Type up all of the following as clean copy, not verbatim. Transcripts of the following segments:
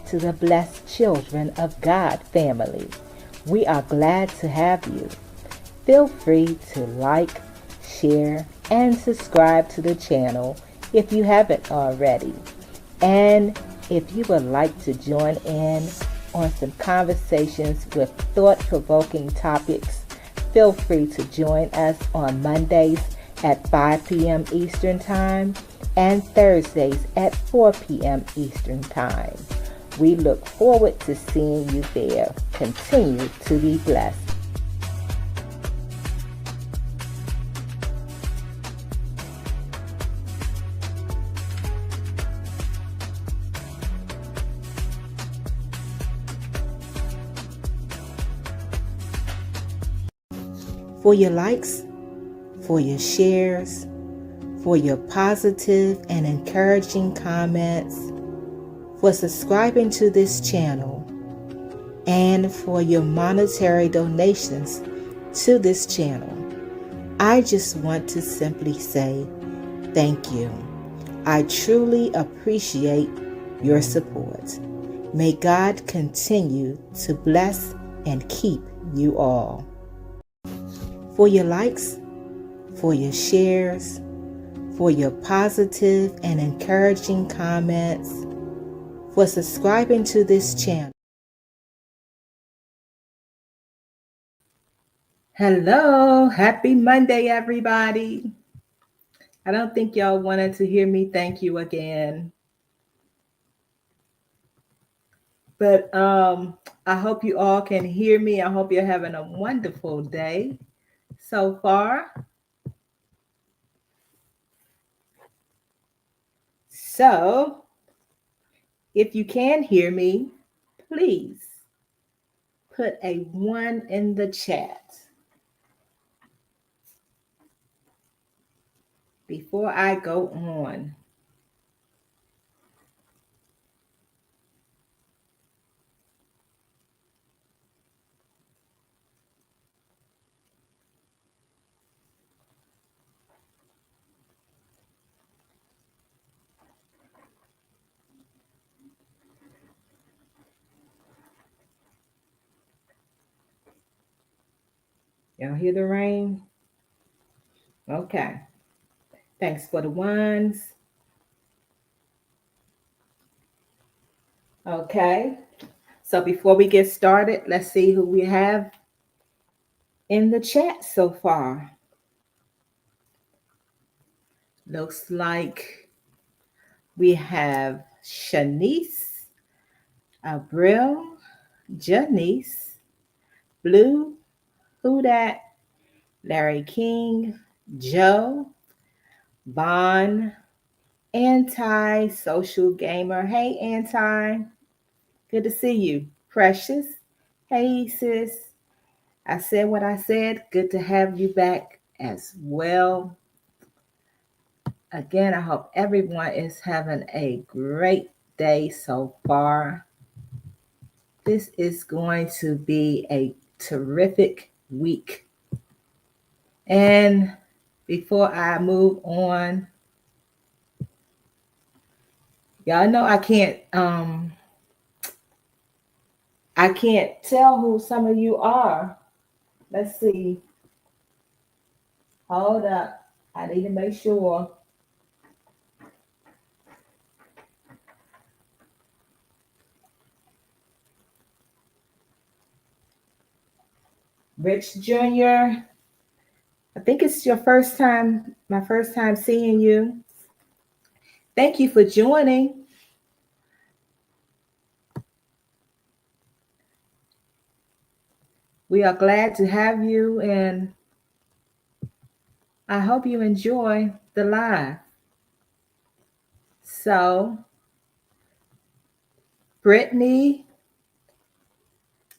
to the Blessed Children of God family. We are glad to have you. Feel free to like, share, and subscribe to the channel if you haven't already. And if you would like to join in on some conversations with thought-provoking topics, feel free to join us on Mondays at 5 p.m. Eastern Time and Thursdays at 4 p.m. Eastern Time. We look forward to seeing you there. Continue to be blessed. For your likes, for your shares, for your positive and encouraging comments, for subscribing to this channel, and for your monetary donations to this channel. I just want to simply say thank you. I truly appreciate your support. May God continue to bless and keep you all. For your likes, for your shares, for your positive and encouraging comments, for subscribing to this channel. Hello, happy Monday, everybody. I don't think y'all wanted to hear me thank you again. But I hope you all can hear me. I hope you're having a wonderful day so far. So, if you can hear me, please put a 1 in the chat. Before I go on. Y'all hear the rain? Okay. Thanks for the ones. Okay. So before we get started, let's see who we have in the chat so far. Looks like we have Shanice, Abril, Janice, Blue, Who Dat, Larry King, Joe, Bon, Anti-Social Gamer. Hey, Anti. Good to see you. Precious. Hey, sis. I said what I said. Good to have you back as well. Again, I hope everyone is having a great day so far. This is going to be a terrific week. And before I move on, y'all know I can't tell who some of you are. Let's see. Hold up. I need to make sure. Rich Jr., I think it's your first time, my first time seeing you. Thank you for joining. We are glad to have you, and I hope you enjoy the live. So, Brittany,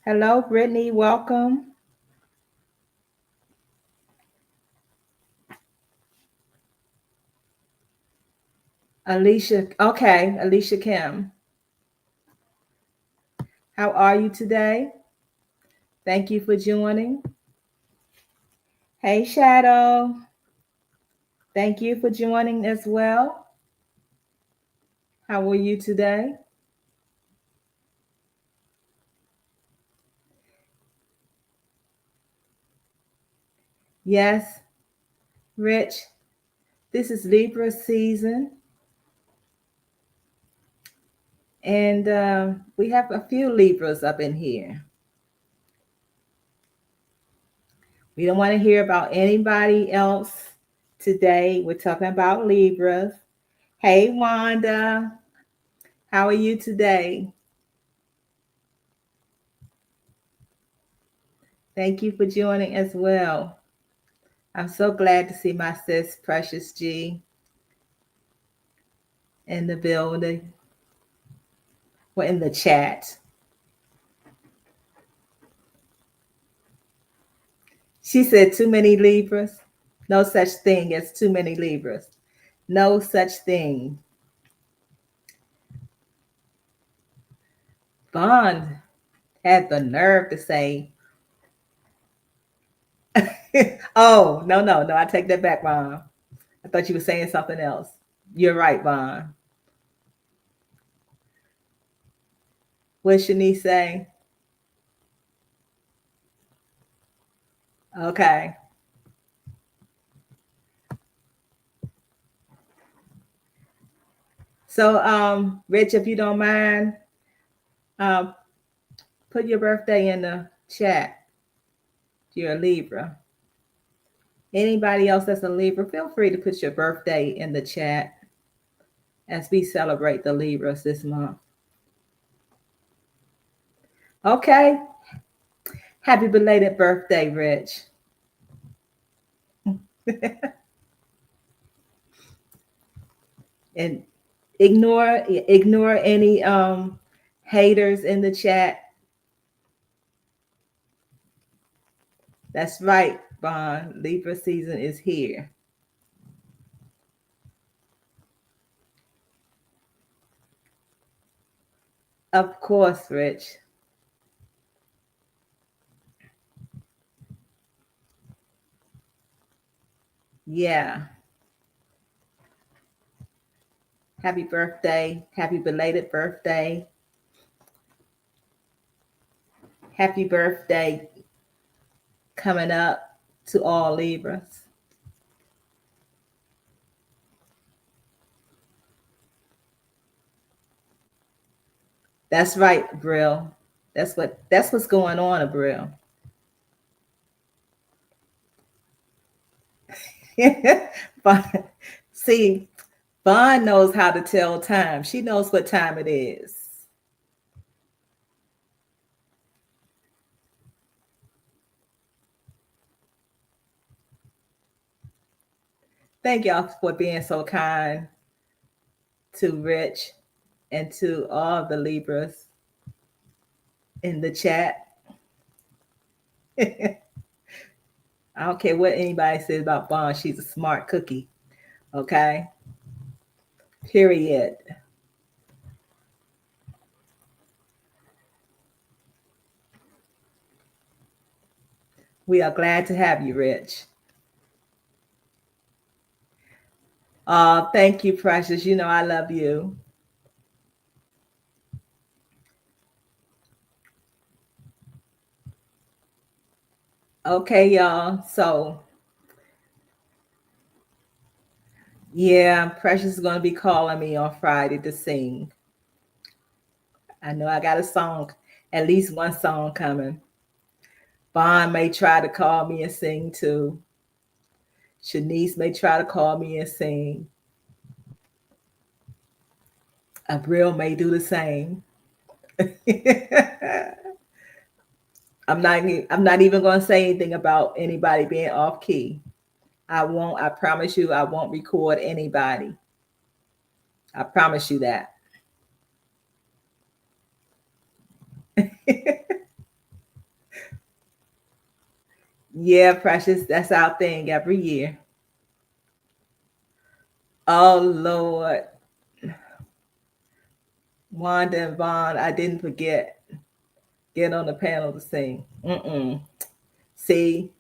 hello, Brittany, welcome. Alicia, okay, Alicia Kim. How are you today? Thank you for joining. Hey, Shadow. Thank you for joining as well. How are you today? Yes, Rich, this is Libra season. And we have a few Libras up in here. We don't want to hear about anybody else today. We're talking about Libras. Hey, Wanda, how are you today? Thank you for joining as well. I'm so glad to see my sis, Precious G, in the building. We're in the chat. She said too many Libras. No such thing as too many Libras. No such thing. Bond had the nerve to say, oh, no, I take that back, Vaughn. I thought you were saying something else. You're right, Vaughn. What Shanice say? Okay. So, Rich, if you don't mind, um, put your birthday in the chat. You're a Libra. Anybody else that's a Libra, feel free to put your birthday in the chat as we celebrate the Libras this month. Okay. Happy belated birthday, Rich. And ignore any haters in the chat. That's right, Bond. Libra season is here. Of course, Rich. Yeah. Happy birthday. Happy belated birthday. Happy birthday coming up to all Libras. That's right, Brill. That's what's going on, Brill. See, Vaughn knows how to tell time. She knows what time it is. Thank y'all for being so kind to Rich and to all the Libras in the chat. I don't care what anybody says about Vaughn. She's a smart cookie. Okay. Period. We are glad to have you, Rich. Thank you, Precious. You know I love you. Okay, y'all. So, yeah, Precious is going to be calling me on Friday to sing. I know I got a song, at least one song coming. Vaughn may try to call me and sing too. Shanice may try to call me and sing. Abril may do the same. I'm not even going to say anything about anybody being off key. I won't. I promise you, I won't record anybody. I promise you that. Yeah, Precious, that's our thing every year. Oh Lord, Wanda and Vaughn, I didn't forget. Get on the panel to sing. See,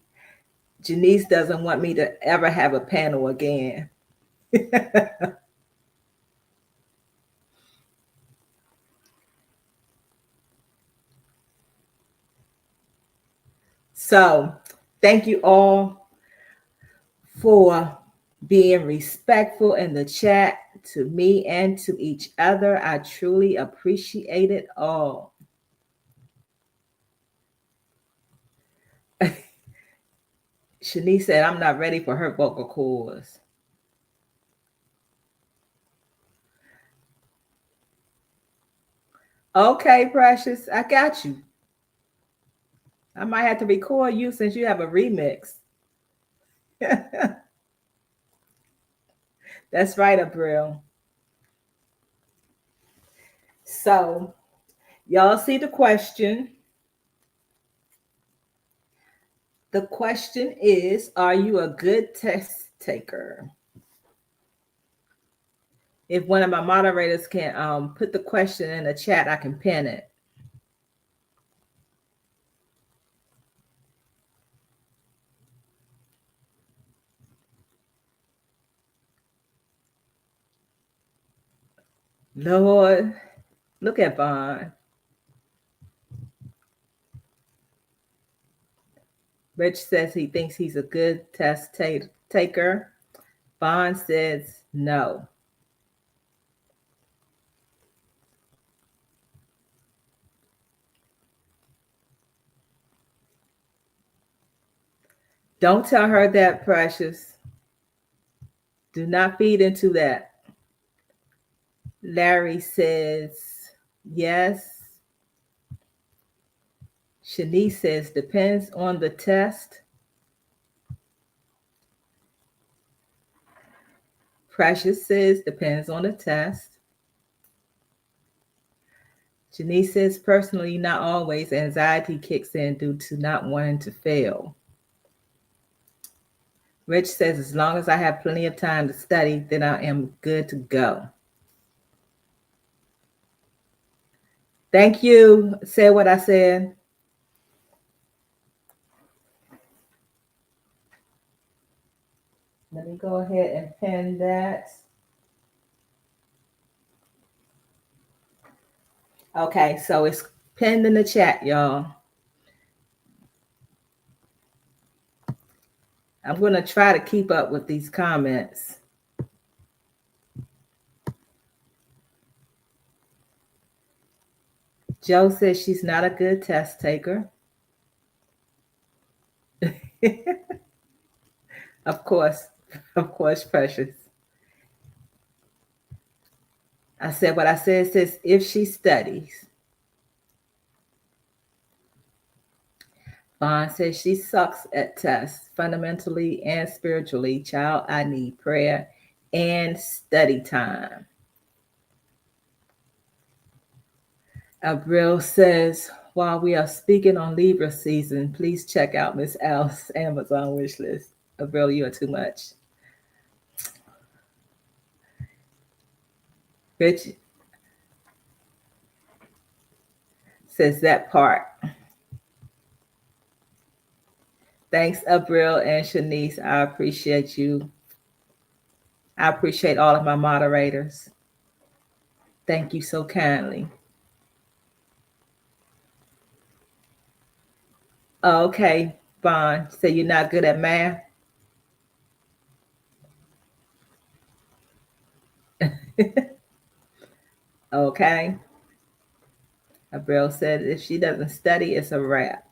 Janice doesn't want me to ever have a panel again. So, thank you all for being respectful in the chat to me and to each other. I truly appreciate it all. Shanice said, I'm not ready for her vocal cords. Okay, Precious, I got you. I might have to record you since you have a remix. That's right, Abril. So, y'all see the question. The question is, are you a good test taker? If one of my moderators can put the question in the chat, I can pin it. Lord, look at Vaughn. Rich says he thinks he's a good test taker. Vaughn says no. Don't tell her that, Precious. Do not feed into that. Larry says yes. Shanice says depends on the test. Precious says depends on the test. Janice says personally, not always. Anxiety kicks in due to not wanting to fail. Rich says as long as I have plenty of time to study, then I am good to go. Thank you. Say what I said. Let me go ahead and pin that. Okay, so it's pinned in the chat, y'all. I'm going to try to keep up with these comments. Joe says she's not a good test taker. Of course, Precious. I said what I said, says if she studies. Vaughn says she sucks at tests, fundamentally and spiritually. Child, I need prayer and study time. Abril says, while we are speaking on Libra season, please check out Miss Al's Amazon wish list. Abril, you are too much. Rich says that part. Thanks, Abril and Shanice. I appreciate you. I appreciate all of my moderators. Thank you so kindly. Okay, Vaughn, so you're not good at math? Okay. Abril said if she doesn't study, it's a wrap.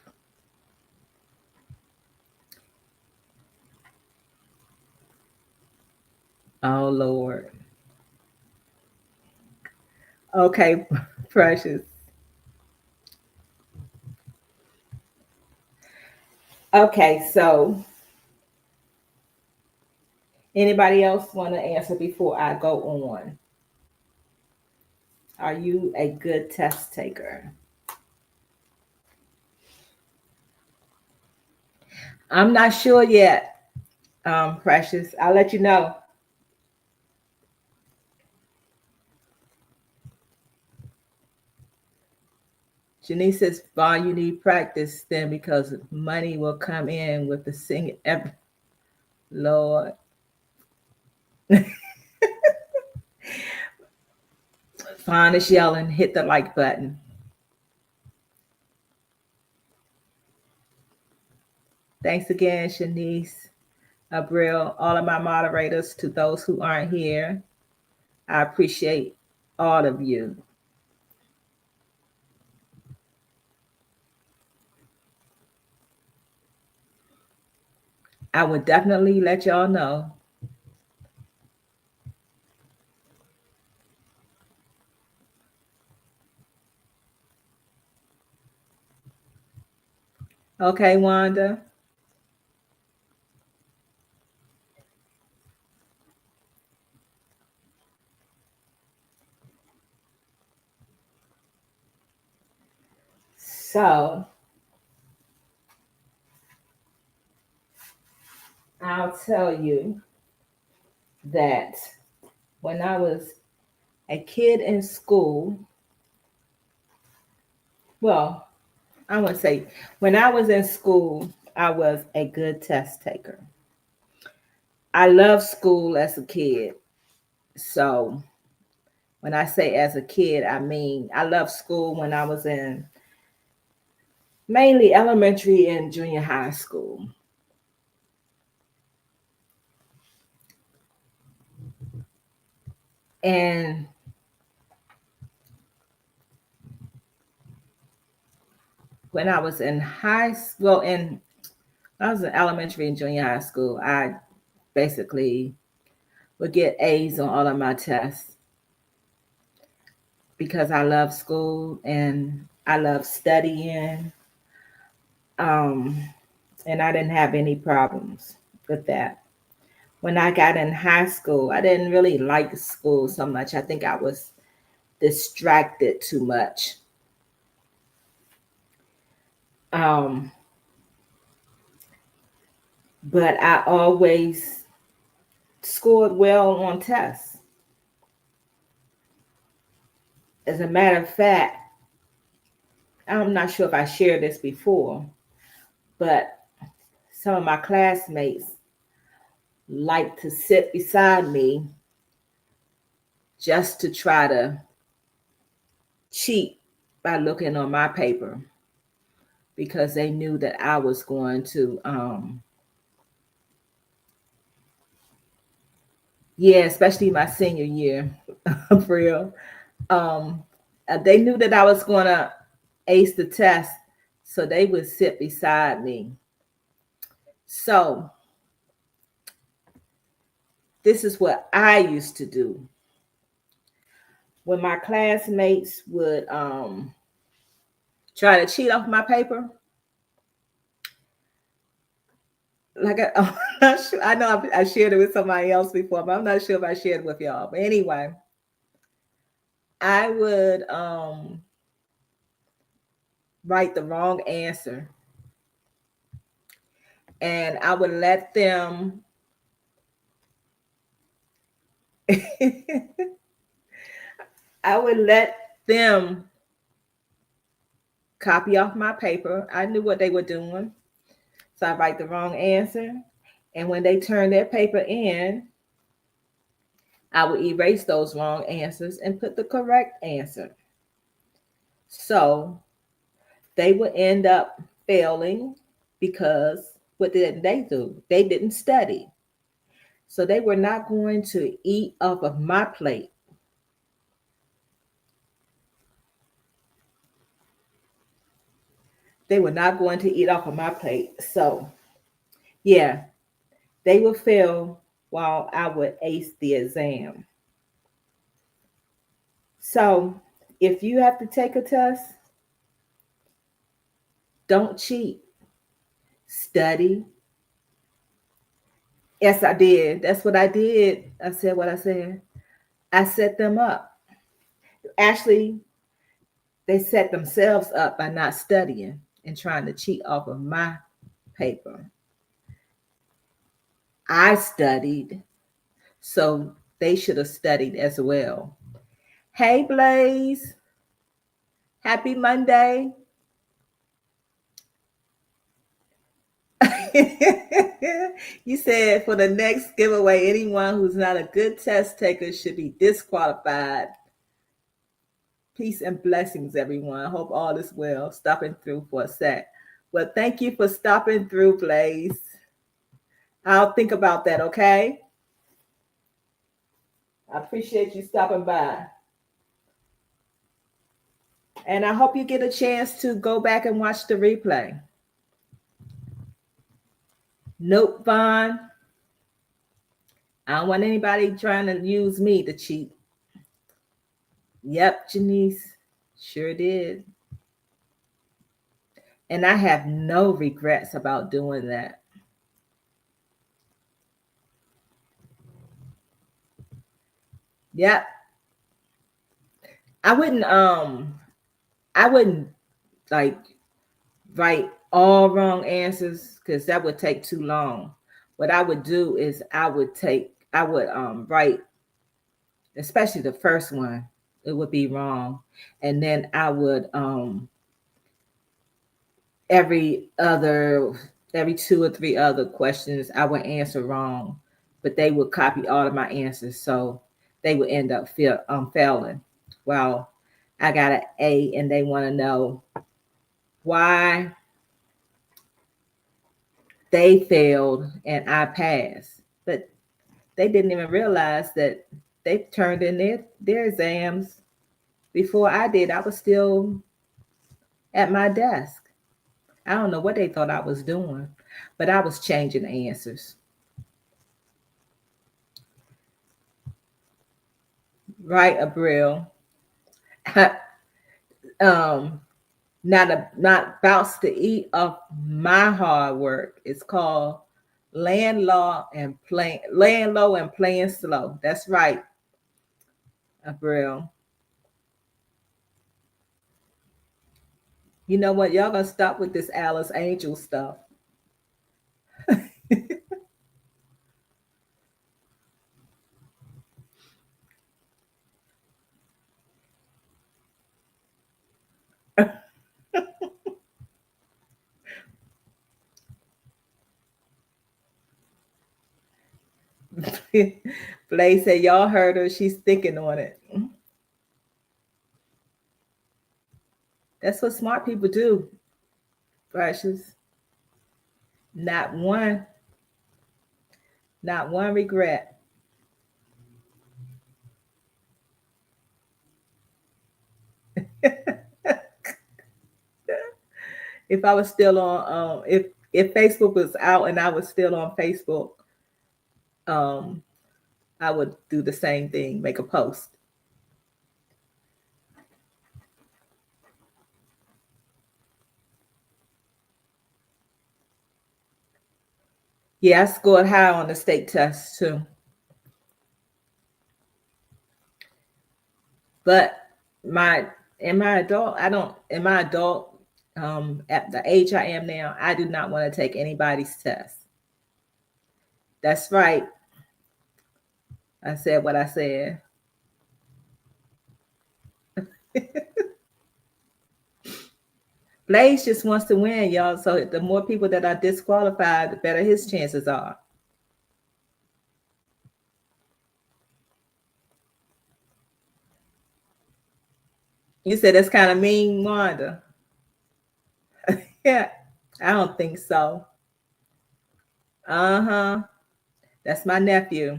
Oh, Lord. Okay, Precious. Okay, so anybody else want to answer before I go on? Are you a good test taker? I'm not sure yet, Precious. I'll let you know. Janice says, Vaughn, you need practice then because money will come in with the singing. Lord. Vaughn is yelling, hit the like button. Thanks again, Shanice. Abril, all of my moderators, to those who aren't here. I appreciate all of you. I would definitely let y'all know. Okay, Wanda. So I'll tell you that when I was a kid in school, well, I wouldn't say when I was in school, I was a good test taker. I loved school as a kid. So when I say as a kid, I mean I loved school when I was in mainly elementary and junior high school. And when I was in high school, in I was in elementary and junior high school, I basically would get A's on all of my tests because I love school and I love studying. Um, and I didn't have any problems with that. When I got in high school, I didn't really like school so much. I think I was distracted too much. Um, but I always scored well on tests. As a matter of fact, I'm not sure if I shared this before, but some of my classmates like to sit beside me just to try to cheat by looking on my paper because they knew that I was going to, yeah, especially my senior year, for real. Um, they knew that I was going to ace the test, so they would sit beside me. So this is what I used to do when my classmates would try to cheat off my paper. Like I'm not sure. I know I shared it with somebody else before, but I'm not sure if I shared it with y'all. But anyway, I would write the wrong answer, and I would let them. I would let them copy off my paper. I knew what they were doing, so I write the wrong answer, and when they turn their paper in, I would erase those wrong answers and put the correct answer. So they would end up failing because what did they do? They didn't study. So they were not going to eat off of my plate. They were not going to eat off of my plate. So, yeah, they would fail while I would ace the exam. So, if you have to take a test, don't cheat. Study. Yes, I did. That's what I did. I said what I said. I set them up. Actually, they set themselves up by not studying and trying to cheat off of my paper. I studied, so they should have studied as well. Hey, Blaze. Happy Monday. You said for the next giveaway, anyone who's not a good test taker should be disqualified. Peace and blessings, everyone. Hope all is well. Stopping through for a sec. Well, thank you for stopping through, Blaze. I'll think about that, okay? I appreciate you stopping by. And I hope you get a chance to go back and watch the replay. Nope, Vaughn. I don't want anybody trying to use me to cheat. Yep, Janice. Sure did. And I have no regrets about doing that. Yep. I wouldn't like write all wrong answers because that would take too long. What I would do is I would write, especially the first one, it would be wrong. And then I would every 2 or 3 other questions I would answer wrong, but they would copy all of my answers, so they would end up failing. Well, I got an A, and they want to know why they failed and I passed, but they didn't even realize that they turned in their exams before I did. I was still at my desk. I don't know what they thought I was doing, but I was changing the answers. Right, Abril. Not bouts to eat of my hard work. It's called laying low and playing slow. That's right, Abril. You know what? Y'all gonna stop with this Alice Angel stuff. Blaze said, y'all heard her. She's thinking on it. That's what smart people do, Precious. Not one. Not one regret. If I was still on, if Facebook was out and I was still on Facebook, I would do the same thing, make a post. Yeah, I scored high on the state test too. But my in my adult, I don't in my adult at the age I am now, I do not want to take anybody's test. That's right. I said what I said. Blaze just wants to win, y'all. So the more people that are disqualified, the better his chances are. You said that's kind of mean, Wanda. Yeah, I don't think so. Uh-huh. That's my nephew.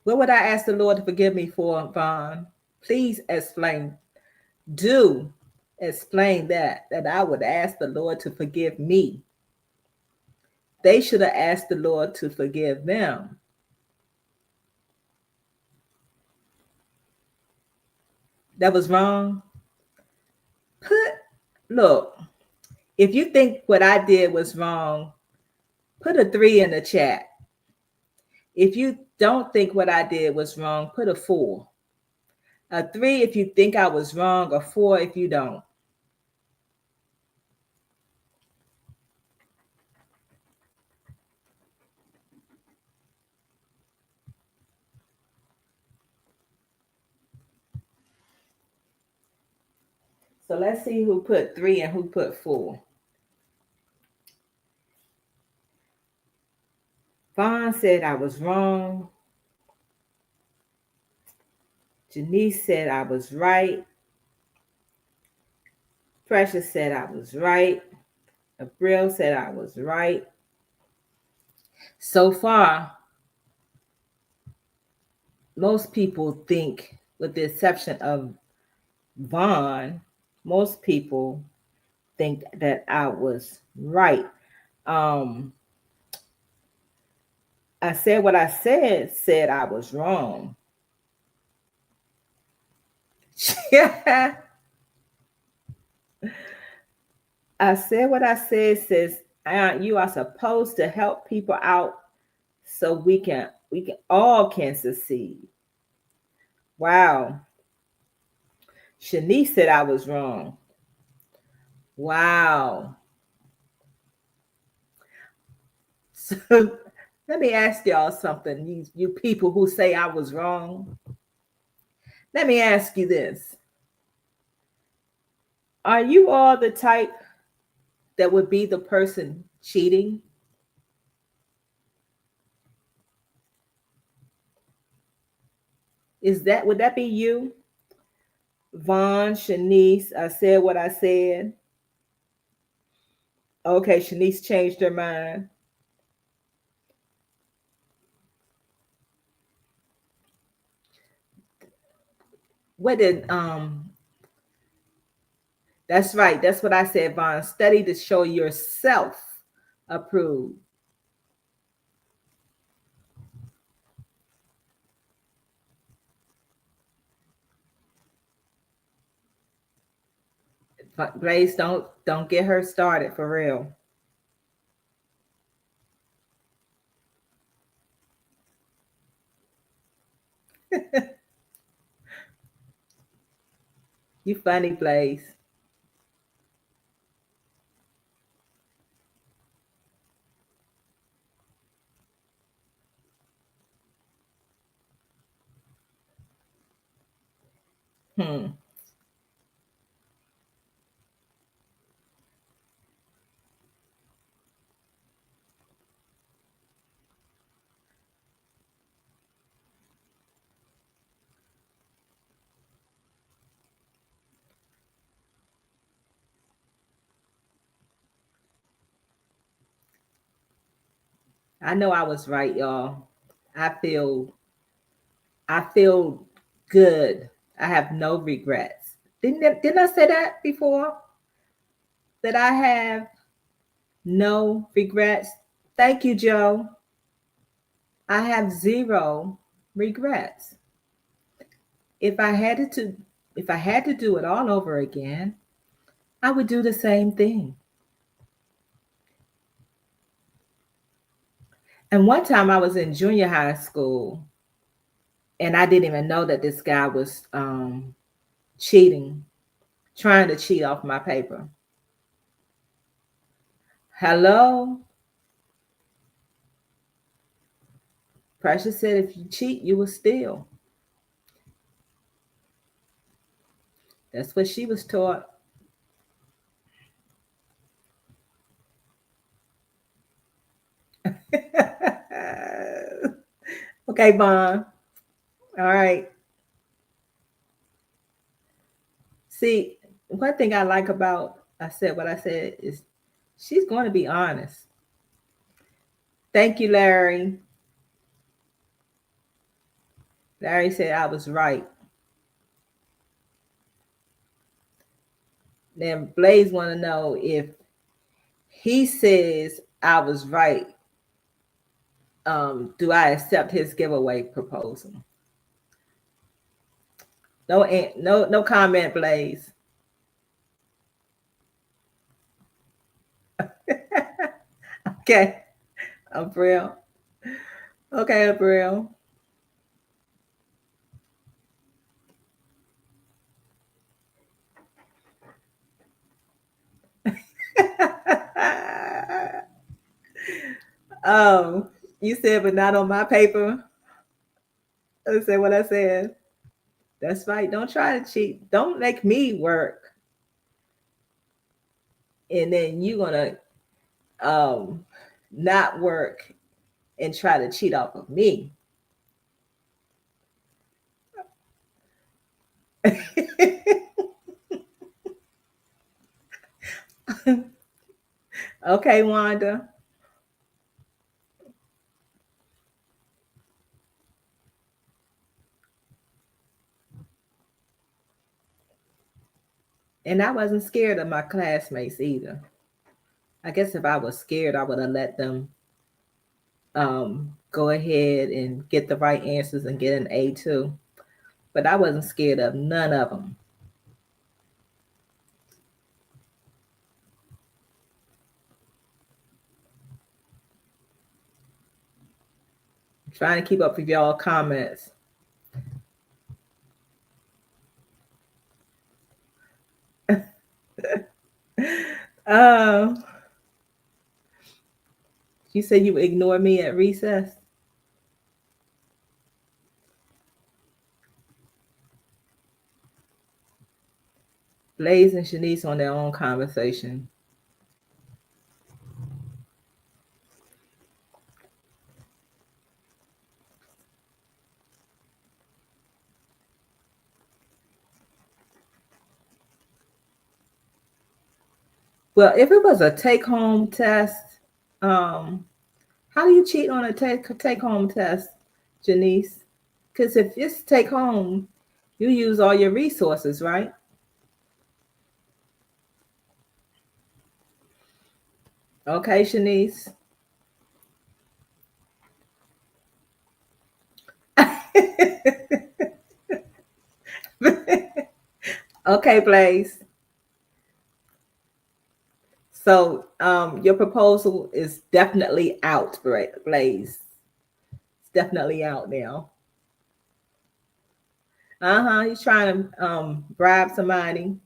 What would I ask the Lord to forgive me for, Vaughn? Please explain. Do explain that I would ask the Lord to forgive me. They should have asked the Lord to forgive them. That was wrong. Look, if you think what I did was wrong, put a 3 in the chat. If you don't think what I did was wrong, put a 4. A 3 if you think I was wrong, a 4 if you don't. So let's see who put 3 and who put 4. Vaughn said I was wrong. Janice said I was right. Precious said I was right. April said I was right. So far, most people think, with the exception of Vaughn, most people think that I was right. Um, I said what I said I was wrong. I said what I says you are supposed to help people out so we can all can succeed. Wow. Shanice said I was wrong. Wow. So let me ask y'all something, you people who say I was wrong. Let me ask you this. Are you all the type that would be the person cheating? Would that be you? Vaughn, Shanice, I said what I said. Okay, Shanice changed her mind. What did That's right. That's what I said, Vaughn. Study to show yourself approved. Blaze, don't get her started for real. You funny, Blaze. Hmm. I know I was right, y'all. I feel I feel good. I have no regrets. Didn't I say that before? That I have no regrets. Thank you, Joe. I have zero regrets. If I had to if I had to do it all over again, I would do the same thing. And one time I was in junior high school and I didn't even know that this guy was cheating, trying to cheat off my paper. Hello? Precious said if you cheat, you will steal. That's what she was taught. Okay, Vaughn. All right. See, one thing I like about I said what I said is she's going to be honest. Thank you, Larry. Larry said I was right. Then Blaze want to know if he says I was right. Do I accept his giveaway proposal? No comment, Blaze. Okay, April. Okay, April. um, you said, but not on my paper. I said what I said. That's right. Don't try to cheat. Don't make me work, and then you're gonna um not work and try to cheat off of me. Okay, Wanda. And I wasn't scared of my classmates either. I guess if I was scared, I would have let them go ahead and get the right answers and get an A too. But I wasn't scared of none of them. Trying to keep up with y'all comments. Um, you said you would ignore me at recess. Blaze and Shanice on their own conversation. Well, if it was a take-home test, um, how do you cheat on a take-home test, Janice? Because if it's take home, you use all your resources, right? Okay, Shanice. Okay, Blaze. So your proposal is definitely out, Blaze. It's definitely out now. Uh-huh. He's trying to bribe somebody.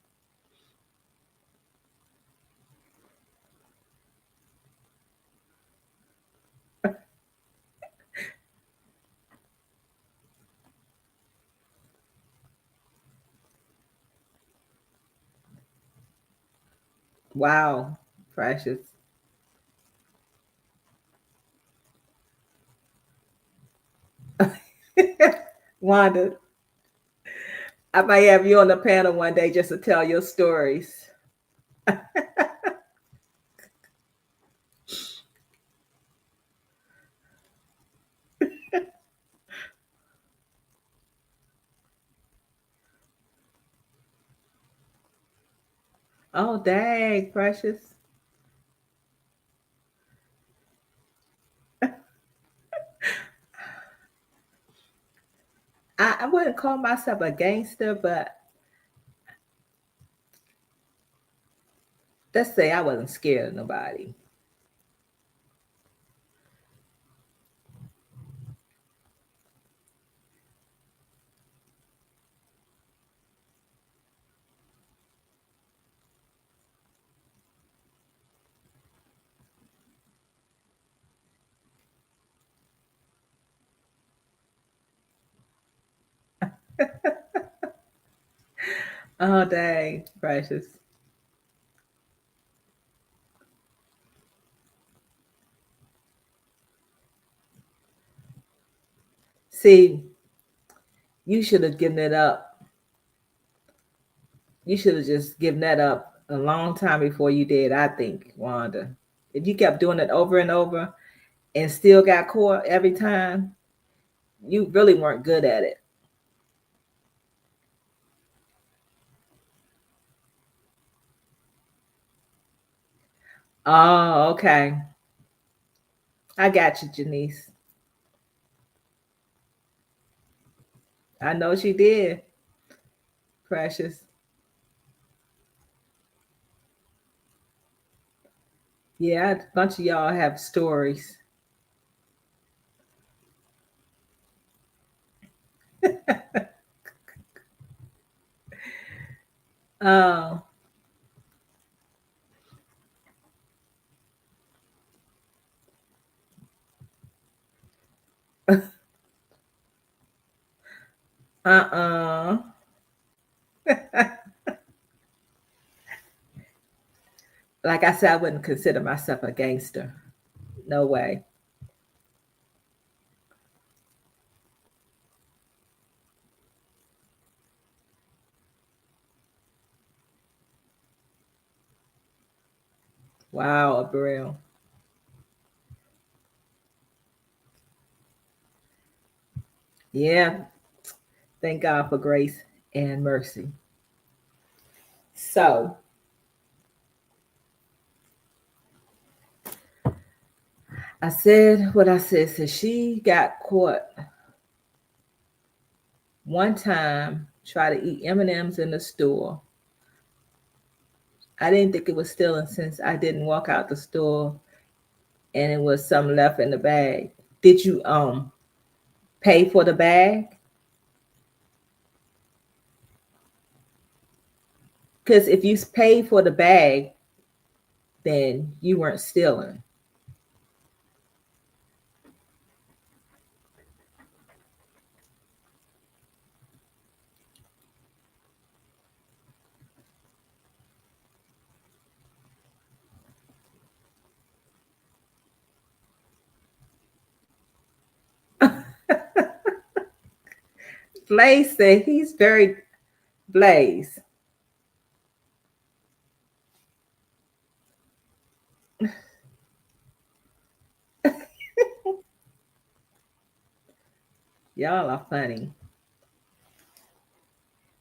Wow, Precious. Wanda, I might have you on the panel one day just to tell your stories. Oh, dang, Precious. I wouldn't call myself a gangster, but let's say I wasn't scared of nobody. Oh, dang, Precious. See, you should have given it up. You should have just given that up a long time before you did, I think, Wanda. If you kept doing it over and over and still got caught every time, you really weren't good at it. Oh, okay. I got you, Janice. I know she did, Precious. Yeah, a bunch of y'all have stories. Oh, uh-uh. Like I said, I wouldn't consider myself a gangster. No way. Wow, Abril. Yeah, thank God for grace and mercy. So I said what I said. So she got caught one time trying to eat M&Ms in the store. I didn't think it was stealing since I didn't walk out the store and it was some left in the bag. Did you pay for the bag? Because if you paid for the bag, then you weren't stealing. Blaze said he's very Blaze. Y'all are funny.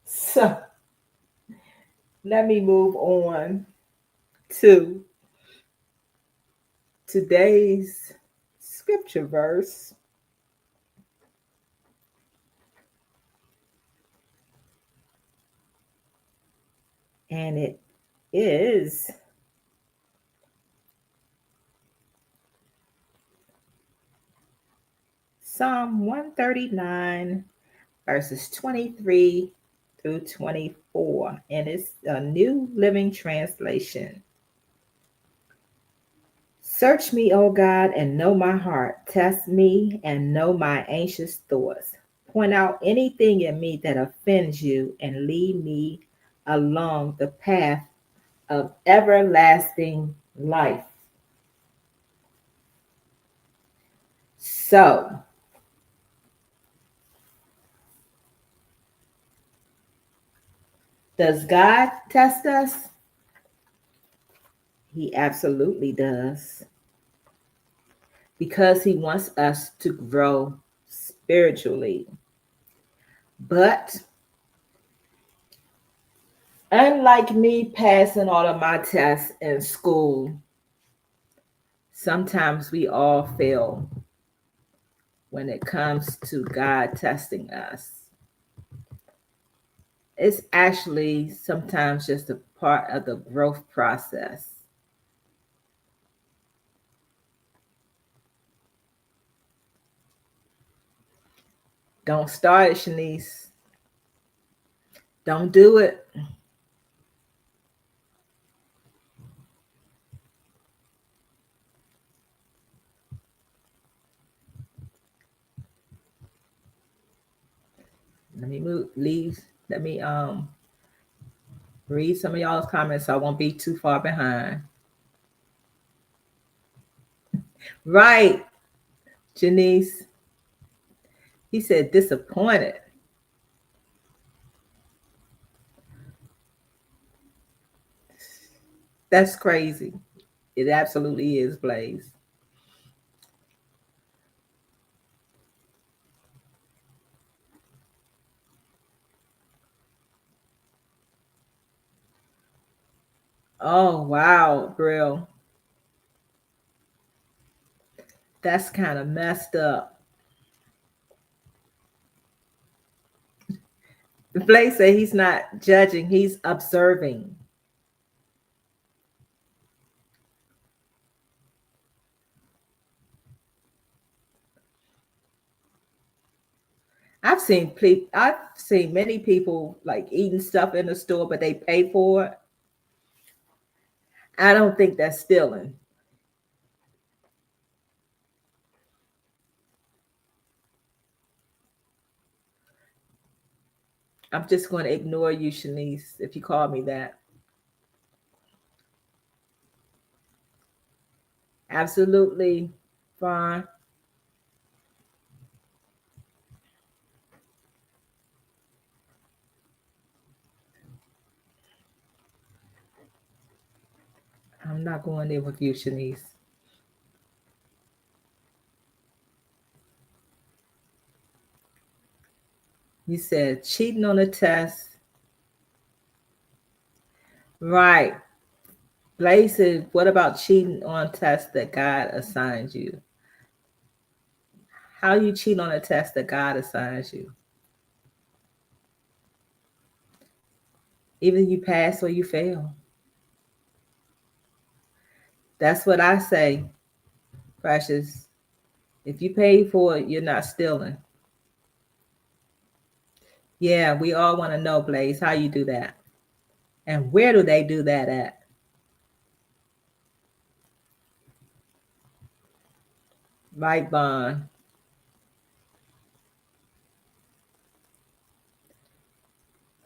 So let me move on to today's scripture verse. And it is Psalm 139, verses 23 through 24. And it's a New Living Translation. Search me, O God, and know my heart. Test me and know my anxious thoughts. Point out anything in me that offends you and lead me along the path of everlasting life. So, does God test us? He absolutely does. Because he wants us to grow spiritually. But unlike me passing all of my tests in school, sometimes we all fail when it comes to God testing us. It's actually sometimes just a part of the growth process. Don't start it, Shanice. Don't do it. Let me leave. Let me read some of y'all's comments so I won't be too far behind. Right, Janice. He said disappointed. That's crazy. It absolutely is, Blaze. Oh, wow, Brill. That's kind of messed up. Blaze said he's not judging, he's observing. I've seen many people like eating stuff in the store, but they pay for it. I don't think that's stealing. I'm just going to ignore you, Shanice, if you call me that. Absolutely fine. I'm not going there with you, Shanice. You said cheating on a test. Right. Blaze said, what about cheating on tests that God assigns you? How you cheat on a test that God assigns you? Either you pass or you fail. That's what I say, Precious. If you pay for it, you're not stealing. Yeah, we all want to know, Blaze, how you do that. And where do they do that at? Right, Bond.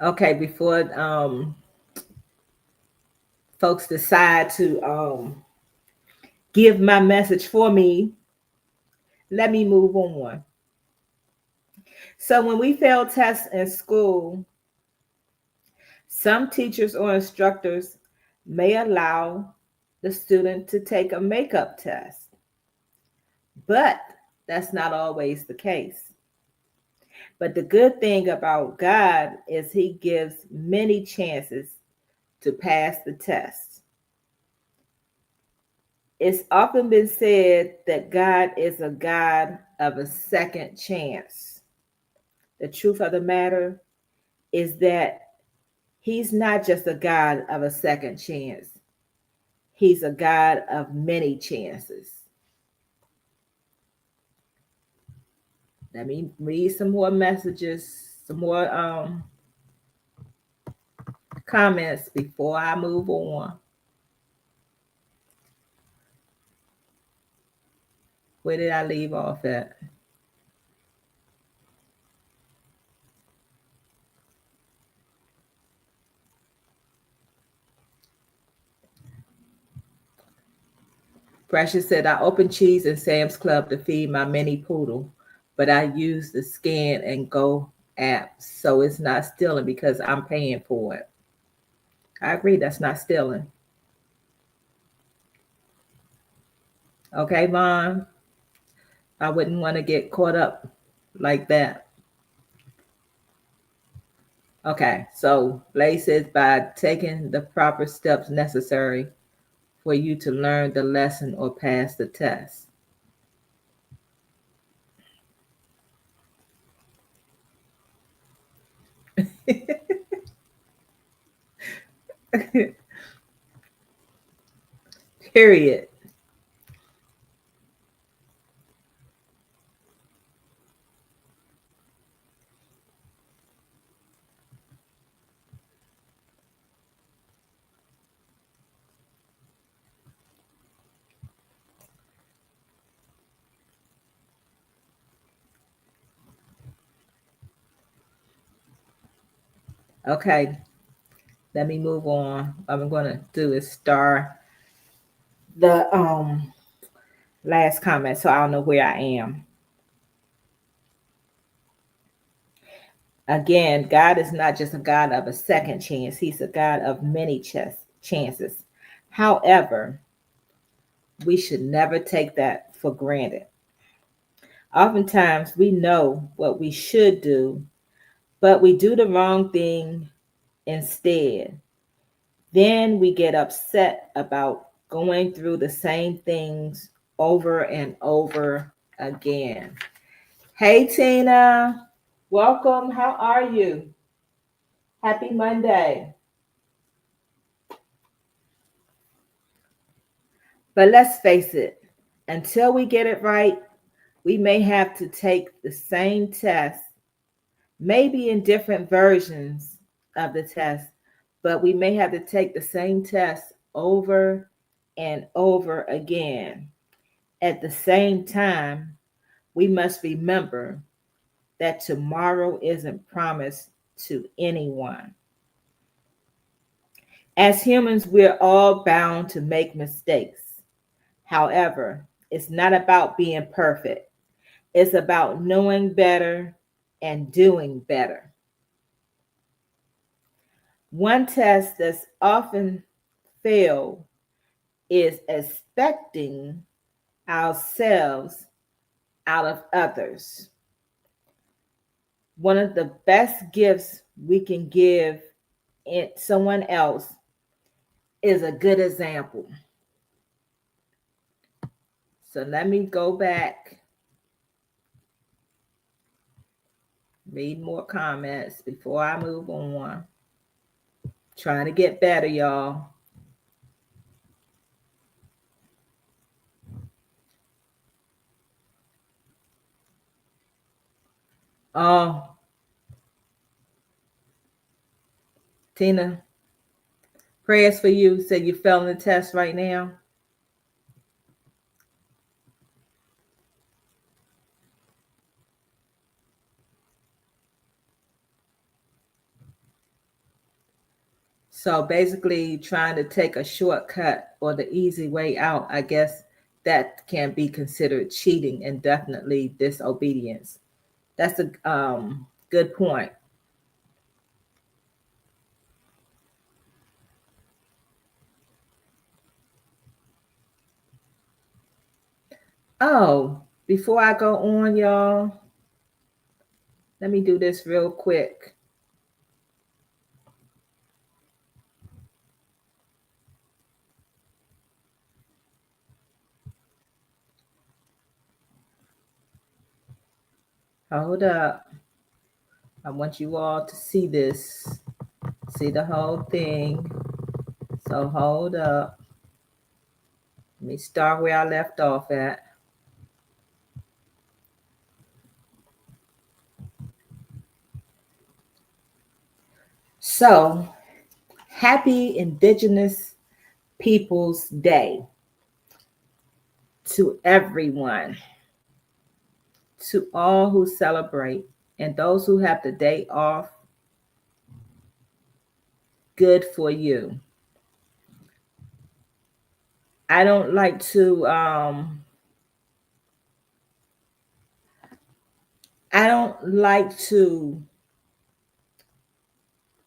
Okay, before folks decide to give my message for me, let me move on. So when we fail tests in school, some teachers or instructors may allow the student to take a makeup test, but that's not always the case. But the good thing about God is He gives many chances to pass the test. It's often been said that God is a God of a second chance. The truth of the matter is that He's not just a God of a second chance, He's a God of many chances. Let me read some more messages, some more comments before I move on. Where did I leave off at? Precious said, I opened cheese in Sam's Club to feed my mini poodle, but I use the Scan and Go app, so it's not stealing because I'm paying for it. I agree, that's not stealing. Okay, Vaughn? I wouldn't want to get caught up like that. Okay, so Blaze says by taking the proper steps necessary for you to learn the lesson or pass the test. Period. Okay, let me move on. What I'm going to do is star the last comment so I'll know where I am. Again, God is not just a God of a second chance, He's a God of many chances. However, we should never take that for granted. Oftentimes, we know what we should do, but we do the wrong thing instead. Then we get upset about going through the same things over and over again. Hey, Tina. Welcome. How are you? Happy Monday. But let's face it, until we get it right, we may have to take the same test, maybe in different versions of the test, but we may have to take the same test over and over again. At the same time, we must remember that tomorrow isn't promised to anyone. As humans, we're all bound to make mistakes. However, it's not about being perfect. It's about knowing better and doing better. One test that's often failed is expecting ourselves out of others. One of the best gifts we can give someone else is a good example. So let me go back, read more comments before I move on. Trying to get better, y'all. Oh, Tina, prayers for you. Said you failing the test right now. So basically, trying to take a shortcut or the easy way out, I guess that can be considered cheating and definitely disobedience. That's a good point. Oh, before I go on, y'all, let me do this real quick. Hold up. I want you all to see this, see the whole thing. So hold up. Let me start where I left off at. So, happy Indigenous Peoples Day to everyone, to all who celebrate, and those who have the day off. Good for you. I don't like to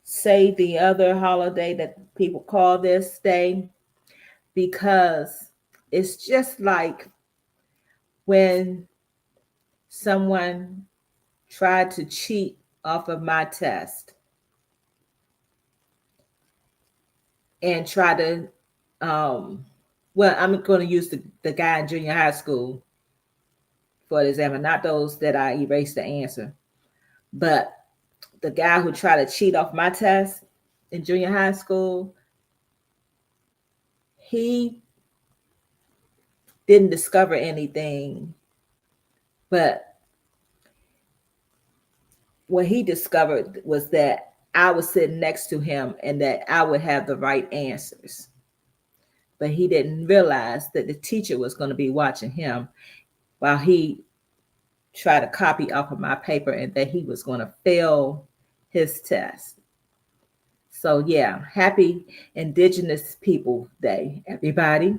say the other holiday that people call this day, because it's just like when someone tried to cheat off of my test and try to well, I'm going to use the guy in junior high school for the example, not those that I erased the answer, but the guy who tried to cheat off my test in junior high school, he didn't discover anything, but what he discovered was that I was sitting next to him and that I would have the right answers. But he didn't realize that the teacher was going to be watching him while he tried to copy off of my paper, and that he was going to fail his test. So yeah, happy Indigenous People Day, everybody.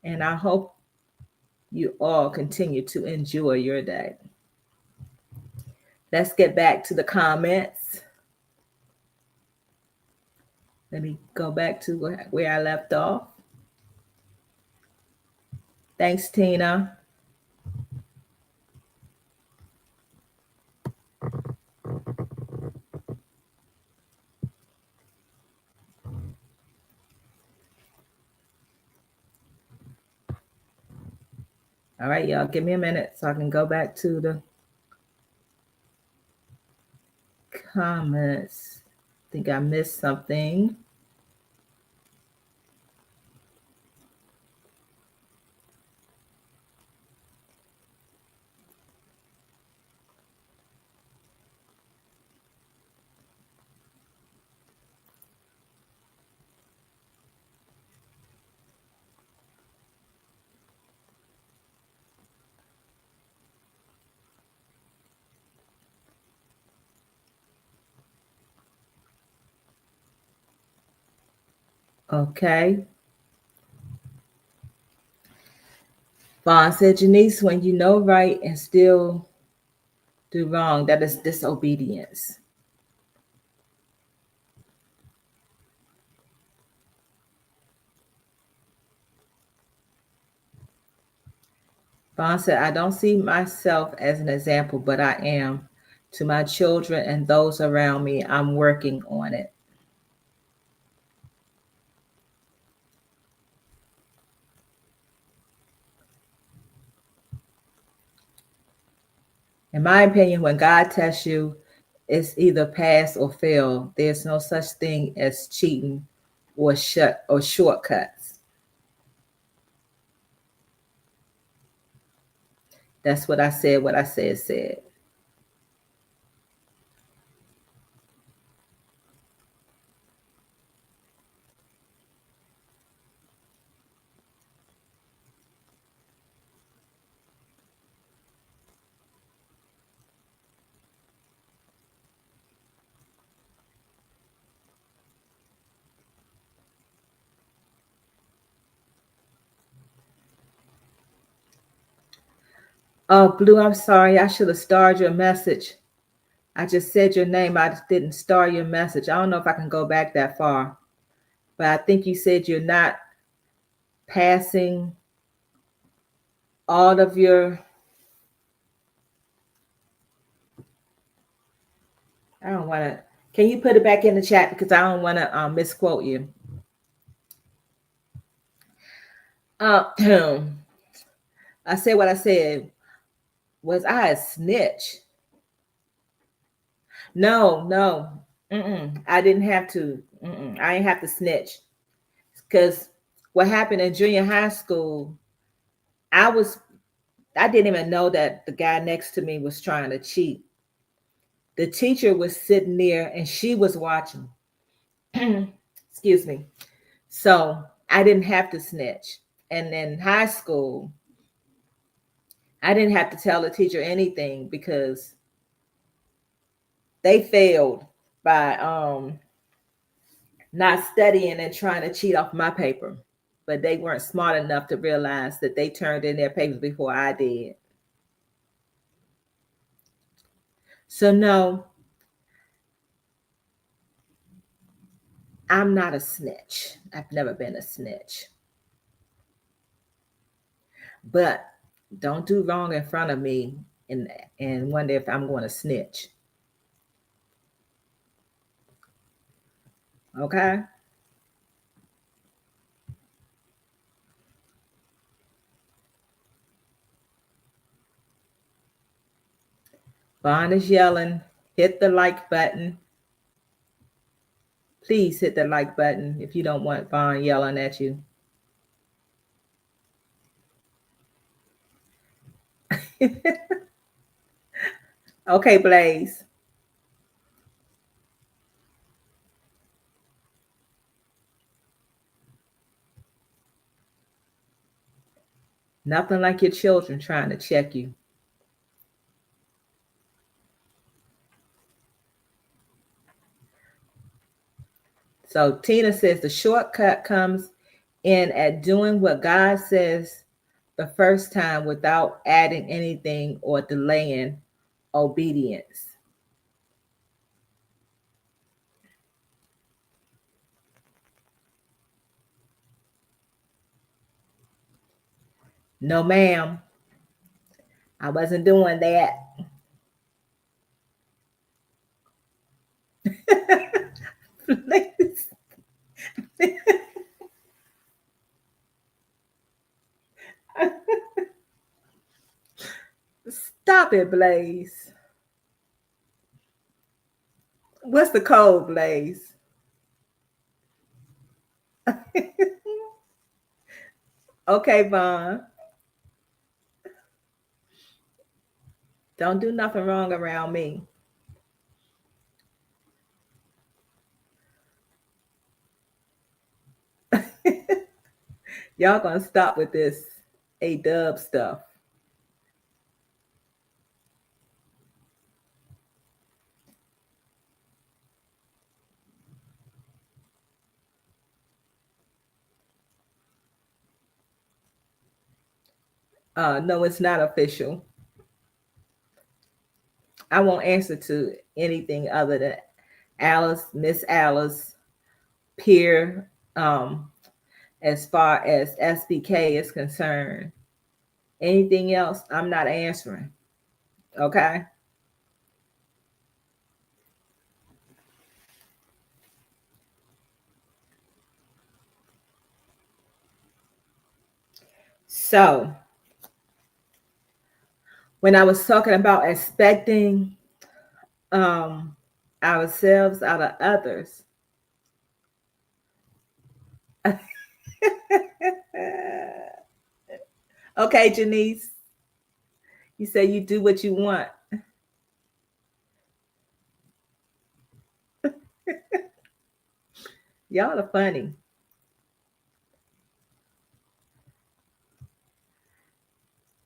And I hope you all continue to enjoy your day. Let's get back to the comments. Let me go back to where I left off. Thanks, Tina. All right, y'all, give me a minute so I can go back to the comments. I think I missed something. Okay. Vaughn said, Janice, when you know right and still do wrong, that is disobedience. Vaughn said, I don't see myself as an example, but I am. To my children and those around me, I'm working on it. In my opinion, when God tests you, it's either pass or fail. There's no such thing as cheating or shortcuts. That's what I said. What I said. Oh, Blue, I'm sorry. I should have starred your message. I just said your name. I just didn't star your message. I don't know if I can go back that far, but I think you said you're not passing all of your. I don't want to. Can you put it back in the chat because I don't want to misquote you. I said what I said. Was I a snitch? No. I didn't have to. I didn't have to snitch because what happened in junior high school, I didn't even know that the guy next to me was trying to cheat. The teacher was sitting there and she was watching. Excuse me. So I didn't have to snitch. And in high school, I didn't have to tell the teacher anything because they failed by not studying and trying to cheat off my paper. But they weren't smart enough to realize that they turned in their papers before I did. So no, I'm not a snitch. I've never been a snitch. But don't do wrong in front of me and wonder if I'm going to snitch. Okay? Vaughn is yelling. Hit the like button. Please hit the like button if you don't want Vaughn yelling at you. Okay, Blaze. Nothing like your children trying to check you. So Tina says the shortcut comes in at doing what God says the first time without adding anything or delaying obedience. No, ma'am. I wasn't doing that. Stop it, Blaze. What's the code, Blaze? Okay, Vaughn. Don't do nothing wrong around me. Y'all gonna stop with this A-Dub stuff. No, it's not official. I won't answer to anything other than Alice, Miss Alice, peer, as far as SBK is concerned. Anything else, I'm not answering. Okay. So when I was talking about expecting um, ourselves out of others, okay, Janice, you say you do what you want. Y'all are funny.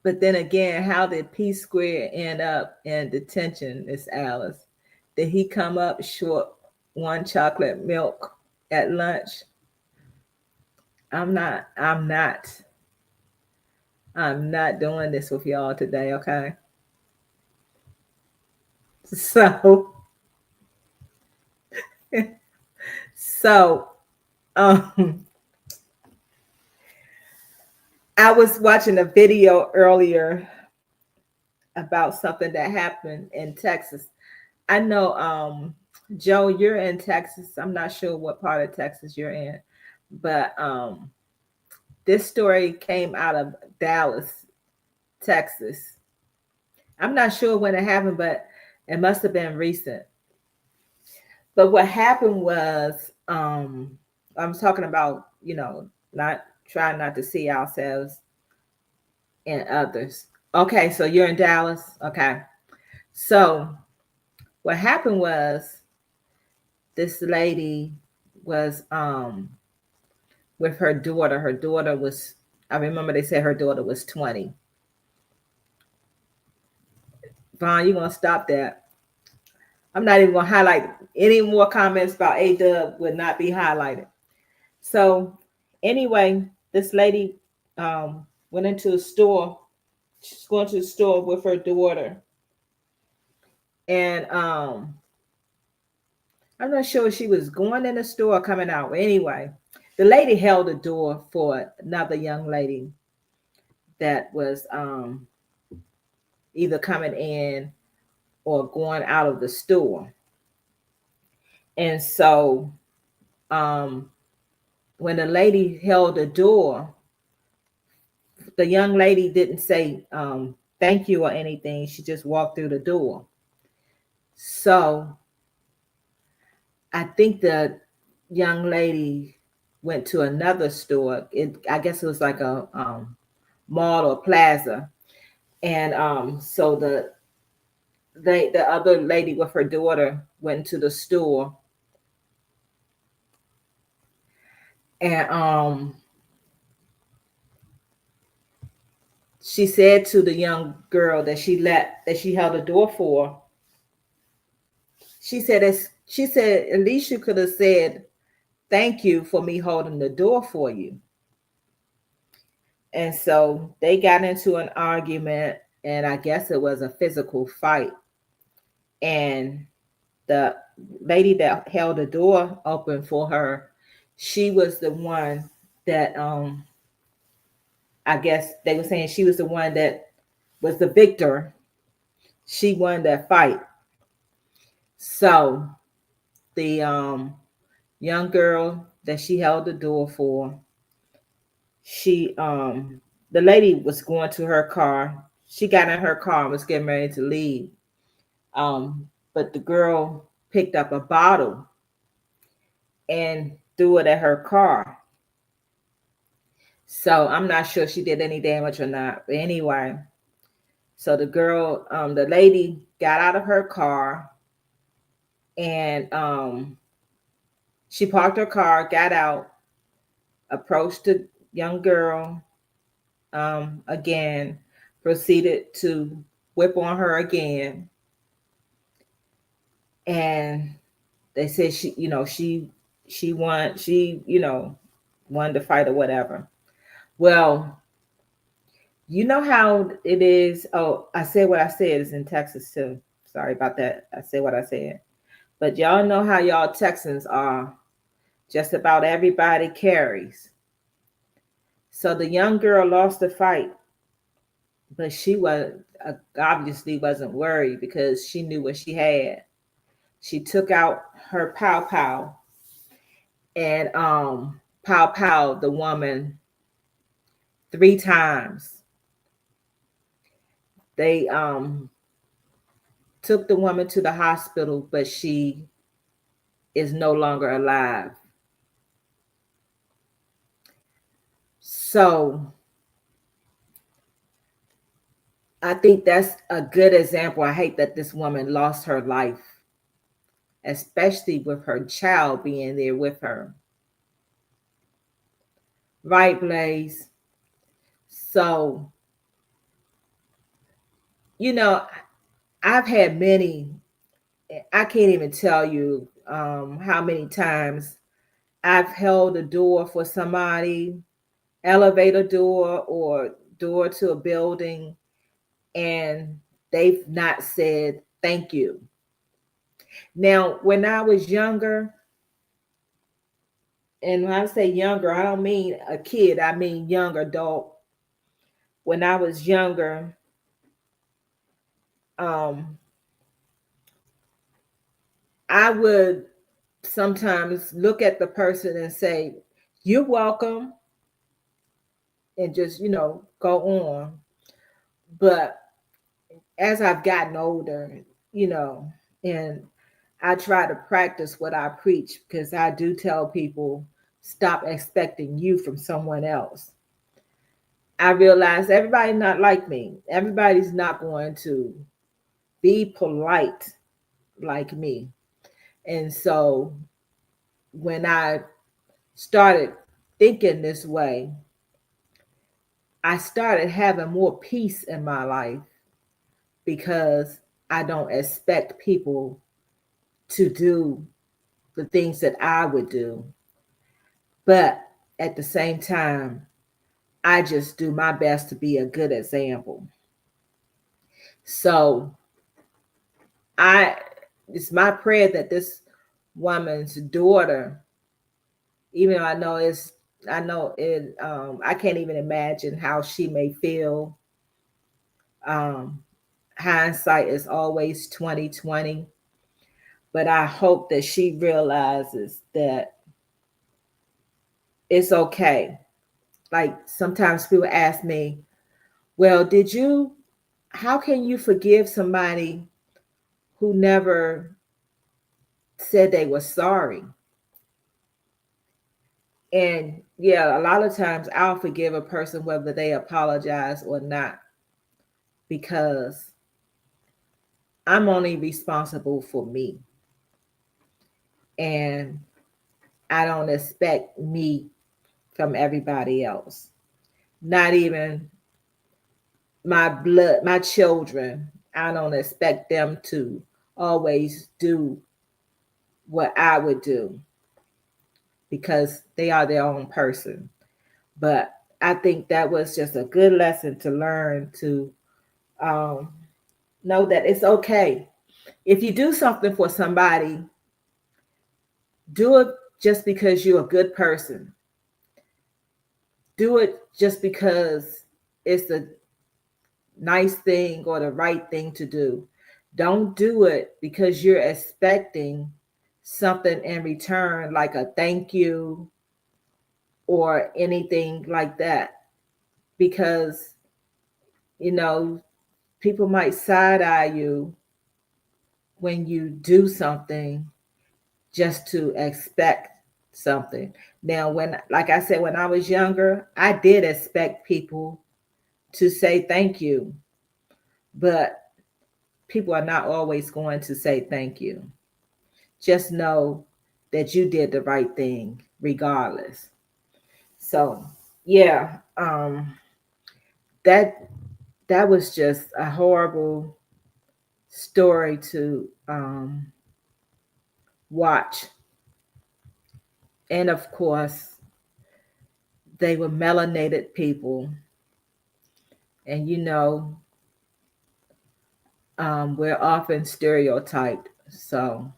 But then again, how did P Square end up in detention, Miss Alice? Did he come up short one chocolate milk at lunch? I'm not doing this with y'all today, okay? So, so, um, I was watching a video earlier about something that happened in Texas. I know, Joe, you're in Texas. I'm not sure what part of Texas you're in, but this story came out of Dallas, Texas. I'm not sure when it happened, but it must have been recent. But what happened was, I'm talking about, not trying not to see ourselves in others. Okay, so you're in Dallas. Okay. So what happened was this lady was with her daughter. Her daughter was, I remember they said her daughter was 20. Vaughn, you gonna stop that? I'm not even gonna highlight any more comments about A Dub would not be highlighted. So anyway, this lady went into a store. She's going to the store with her daughter, and I'm not sure if she was going in the store or coming out. Anyway, the lady held the door for another young lady that was either coming in or going out of the store. And so um, when the lady held the door, the young lady didn't say thank you or anything. She just walked through the door. So I think the young lady went to another store. I guess it was like a mall or plaza. And so the other lady with her daughter went to the store, and she said to the young girl that she held the door for. She said at least you could have said thank you for me holding the door for you. And so they got into an argument, and I guess it was a physical fight. And the lady that held the door open for her, she was the one that I guess they were saying she was the one that was the victor. She won that fight. So the young girl that she held the door for, she the lady was going to her car. She got in her car and was getting ready to leave. But the girl picked up a bottle and threw it at her car. So I'm not sure she did any damage or not. But anyway, so the lady got out of her car, and she parked her car, got out, approached the young girl again, proceeded to whip on her again. And they said she won, won the fight or whatever. Well, you know how it is. Oh, I said what I said is in Texas too. Sorry about that. I said what I said. But y'all know how y'all Texans are. Just about everybody carries. So the young girl lost the fight. but she was obviously wasn't worried because she knew what she had. She took out her pow pow and pow pow the woman 3 times. They took the woman to the hospital, but she is no longer alive. So I think that's a good example. I hate that this woman lost her life, especially with her child being there with her. Right, Blaze? So, you know, I've had many, I can't even tell you how many times I've held a door for somebody, elevator door or door to a building, and they've not said thank you. Now, when I was younger, and when I say younger, I don't mean a kid, I mean young adult. When I was younger, um, I would sometimes look at the person and say, "You're welcome," and just, go on. But as I've gotten older, you know, and I try to practice what I preach because I do tell people stop expecting you from someone else. I realize everybody's not like me. Everybody's not going to be polite like me. And so when I started thinking this way, I started having more peace in my life because I don't expect people to do the things that I would do. But at the same time, I just do my best to be a good example. So I it's my prayer that this woman's daughter, even though I know it I can't even imagine how she may feel. Um Hindsight is always 2020, but I hope that she realizes that it's okay. Like sometimes people ask me, well, how can you forgive somebody who never said they were sorry? And yeah, a lot of times I'll forgive a person whether they apologize or not because I'm only responsible for me. And I don't expect me from everybody else. Not even my children. I don't expect them to always do what I would do because they are their own person. But I think that was just a good lesson to learn to um, know that it's okay. If you do something for somebody, do it just because you're a good person. Do it just because it's the nice thing or the right thing to do. Don't do it because you're expecting something in return, like a thank you or anything like that. Because, you know, people might side eye you when you do something just to expect something. Now, like I said, when I was younger, I did expect people to say thank you, but people are not always going to say thank you. Just know that you did the right thing regardless. So, yeah, that that was just a horrible story to watch. And of course, they were melanated people. And we're often stereotyped. So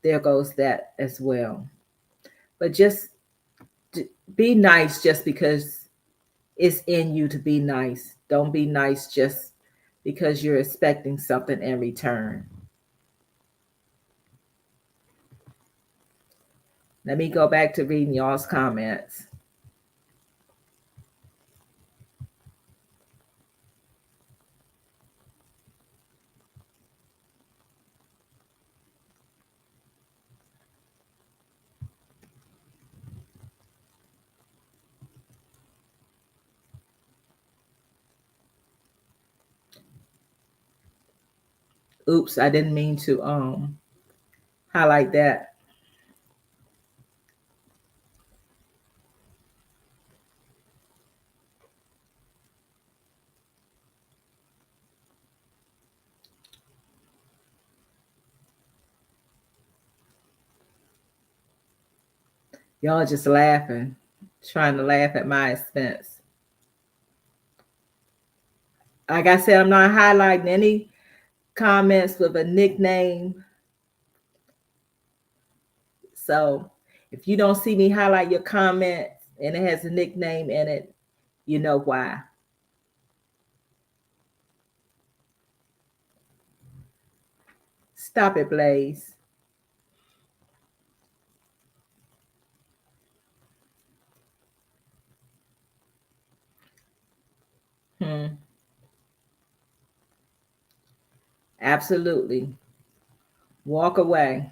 there goes that as well. But just be nice just because it's in you to be nice. Don't be nice just because you're expecting something in return. Let me go back to reading y'all's comments. Oops, I didn't mean to highlight that. Y'all just laughing, trying to laugh at my expense. Like I said, I'm not highlighting any comments with a nickname. So if you don't see me highlight your comment and it has a nickname in it, you know why. Stop it, Blaze. Absolutely. Walk away.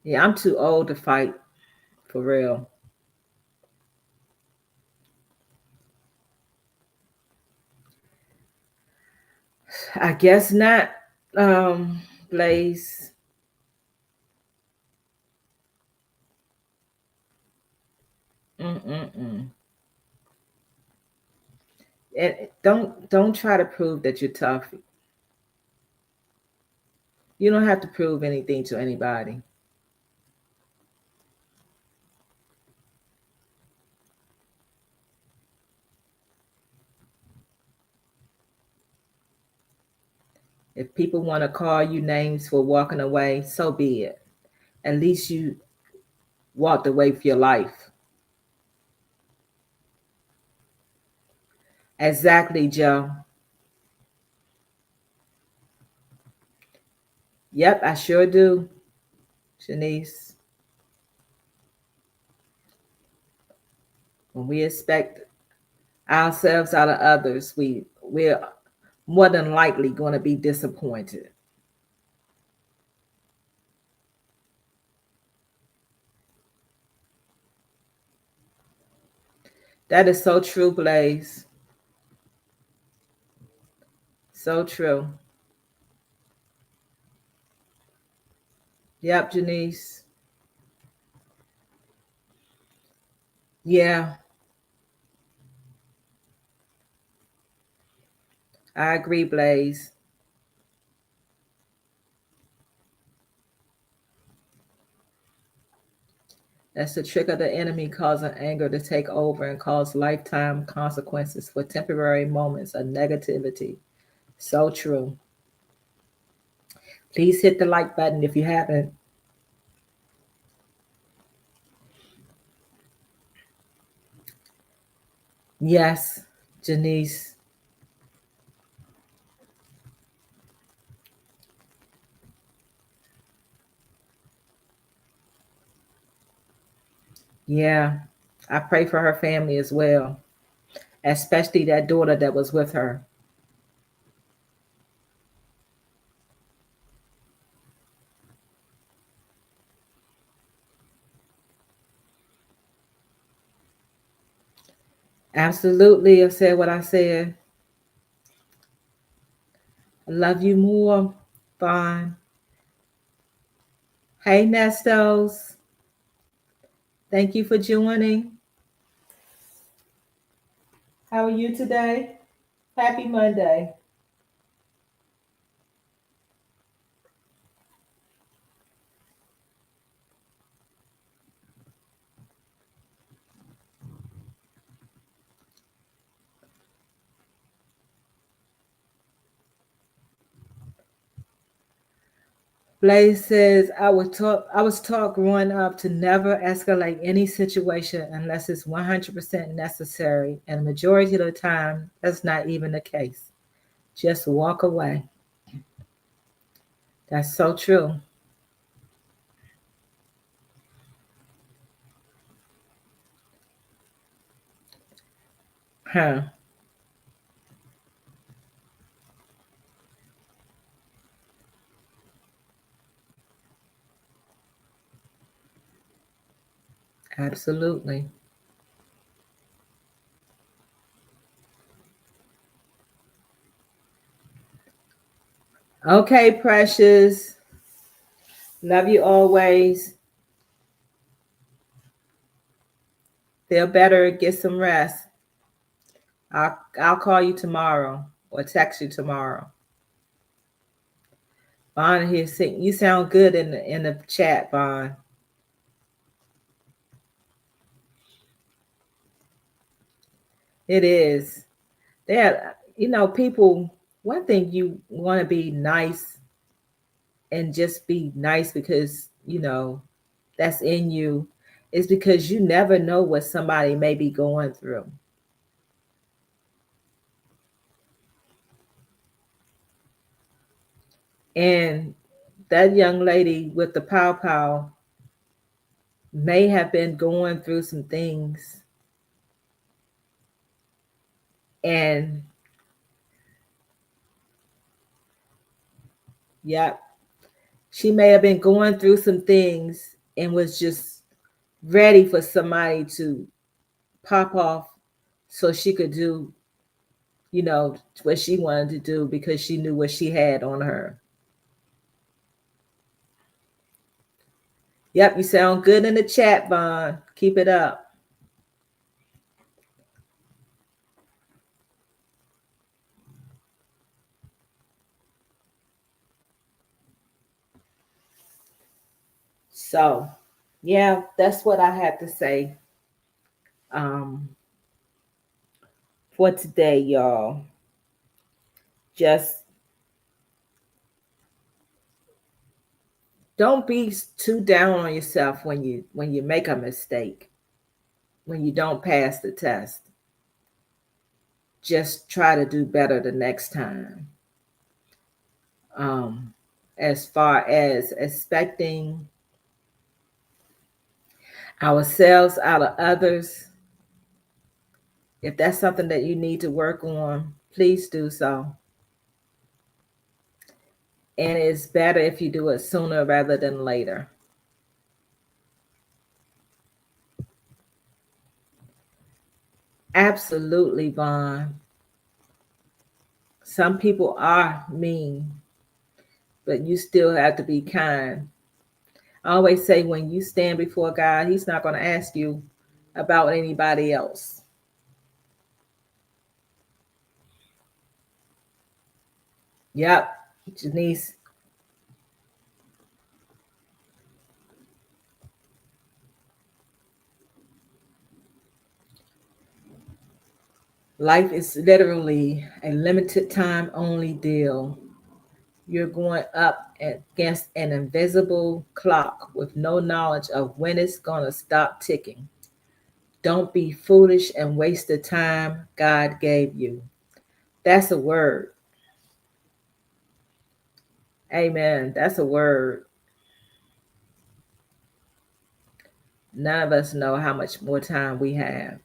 Yeah, I'm too old to fight, for real. I guess not, Blaze. Mm-mm-mm. And don't try to prove that you're tough. You don't have to prove anything to anybody. If people want to call you names for walking away, so be it. At least you walked away for your life. Exactly, Joe. Yep, I sure do, Shanice. When we expect ourselves out of others, we're more than likely going to be disappointed. That is so true, Blaze. So true. Yep, Janice. Yeah, I agree, Blaze. That's the trick of the enemy, causing anger to take over and cause lifetime consequences for temporary moments of negativity. So true. Please hit the like button if you haven't. Yes, Janice. Yeah, I pray for her family as well, especially that daughter that was with her. Absolutely, I said what I said. I love you more. Fine. Hey, Nestos. Thank you for joining. How are you today? Happy Monday. Blaze says, I was taught growing up to never escalate any situation unless it's 100% necessary. And the majority of the time, that's not even the case. Just walk away. That's so true. Huh. Absolutely. Okay, precious. Love you always. Feel better. Get some rest. I'll call you tomorrow or text you tomorrow. Bond here, you sound good in the chat, Bond. It is. That people. One thing you want to be nice and just be nice because that's in you is because you never know what somebody may be going through. And that young lady with the pow pow may have been going through some things. And yeah, she may have been going through some things and was just ready for somebody to pop off so she could do, what she wanted to do because she knew what she had on her. Yep, you sound good in the chat, Vaughn. Keep it up. So, yeah, that's what I had to say um, for today, y'all. Just don't be too down on yourself when you make a mistake, when you don't pass the test. Just try to do better the next time. Um, as far as expecting ourselves out of others, if that's something that you need to work on, please do so. And it's better if you do it sooner rather than later. Absolutely, Vaughn. Some people are mean, but you still have to be kind. I always say when you stand before God, He's not going to ask you about anybody else. Yep, Janice. Life is literally a limited time only deal. You're going up against an invisible clock with no knowledge of when it's going to stop ticking. Don't be foolish and waste the time God gave you. That's a word. Amen. That's a word. None of us know how much more time we have.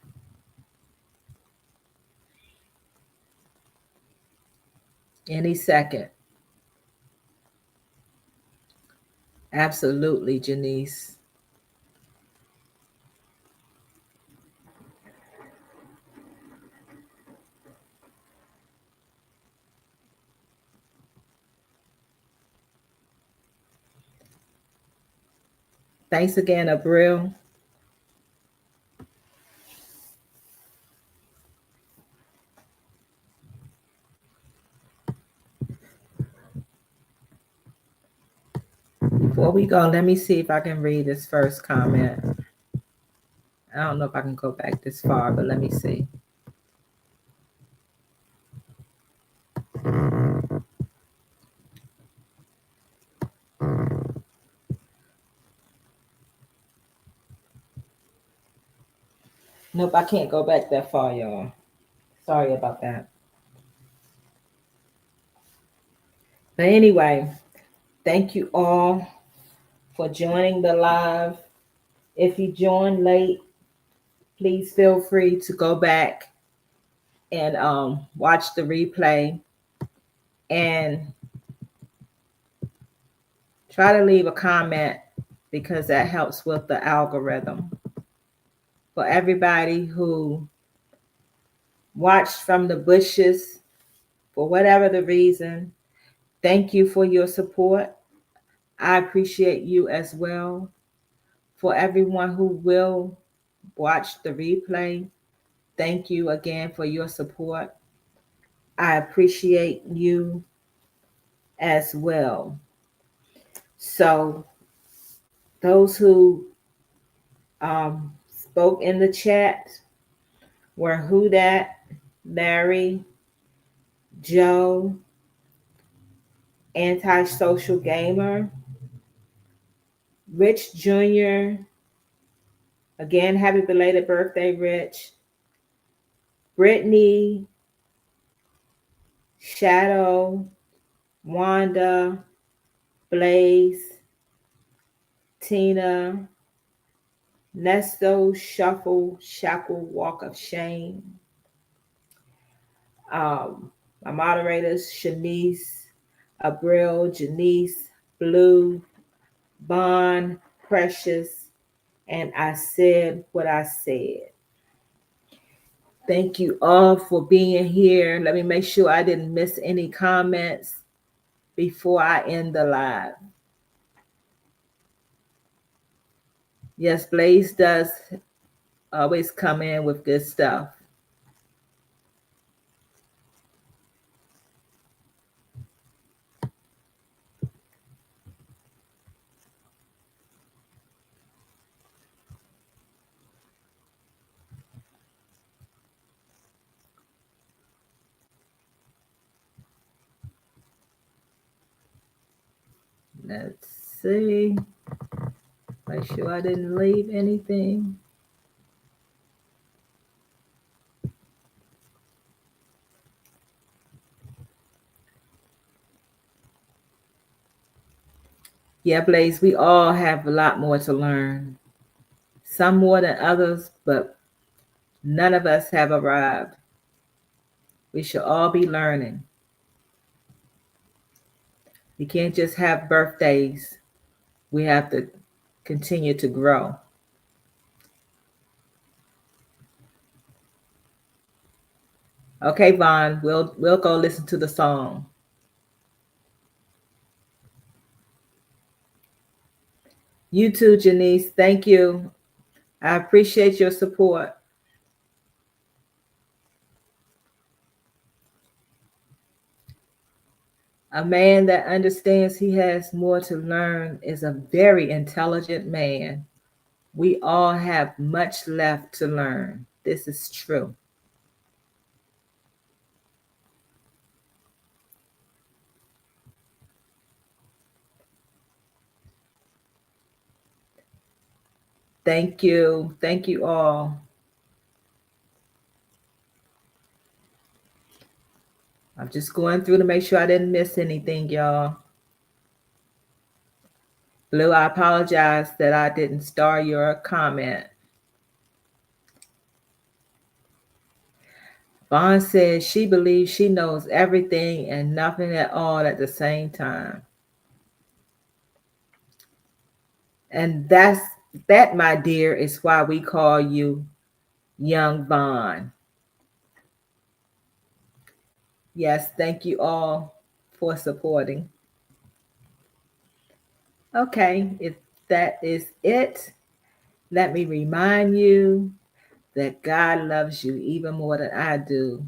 Any second. Absolutely, Janice. Thanks again, Abril. Before we go, let me see if I can read this first comment. I don't know if I can go back this far, but let me see. Nope, I can't go back that far, y'all. Sorry about that. But anyway, thank you all for joining the live. If you joined late, please feel free to go back and watch the replay and try to leave a comment because that helps with the algorithm. For everybody who watched from the bushes, for whatever the reason, thank you for your support. I appreciate you as well. For everyone who will watch the replay, thank you again for your support. I appreciate you as well. So, those who spoke in the chat were Who Dat, Larry, Joe, Antisocial Gamer, Rich Jr., again, happy belated birthday, Rich, Brittany, Shadow, Wanda, Blaze, Tina, Nesto, Shuffle, Shackle, Walk of Shame. My moderators, Shanice, Abril, Janice, Blue, Bond, Precious, and I said what I said. Thank you all for being here. Let me make sure I didn't miss any comments before I end the live. Yes, Blaze does always come in with good stuff. Let's see. Make sure I didn't leave anything. Yeah, Blaze, we all have a lot more to learn. Some more than others, but none of us have arrived. We should all be learning. We can't just have birthdays. We have to continue to grow. Okay, Vaughn, we'll go listen to the song. You too, Janice. Thank you. I appreciate your support. A man that understands he has more to learn is a very intelligent man. We all have much left to learn. This is true. Thank you. Thank you all. I'm just going through to make sure I didn't miss anything, y'all. Blue, I apologize that I didn't star your comment. Vaughn says she believes she knows everything and nothing at all at the same time. And that, my dear, is why we call you Young Vaughn. Yes, thank you all for supporting. Okay, if that is it, let me remind you that God loves you even more than I do.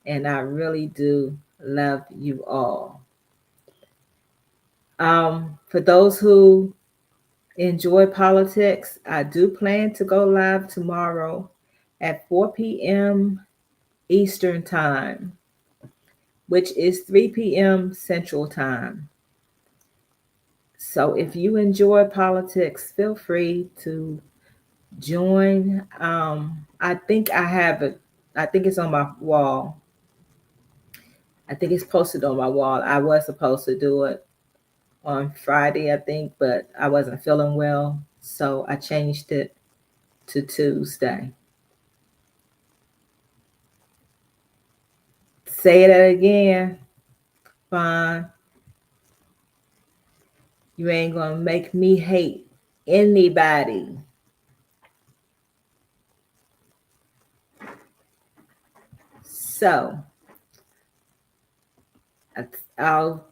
And I really do love you all. For those who enjoy politics, I do plan to go live tomorrow at 4 p.m. Eastern Time, which is 3 p.m. Central Time. So if you enjoy politics, feel free to Join. I think I have it. I think it's on my wall. I think it's posted on my wall. I was supposed to do it on Friday, I think, but I wasn't feeling well, so I changed it to Tuesday. Say that again. Fine. You ain't gonna make me hate anybody. So I'll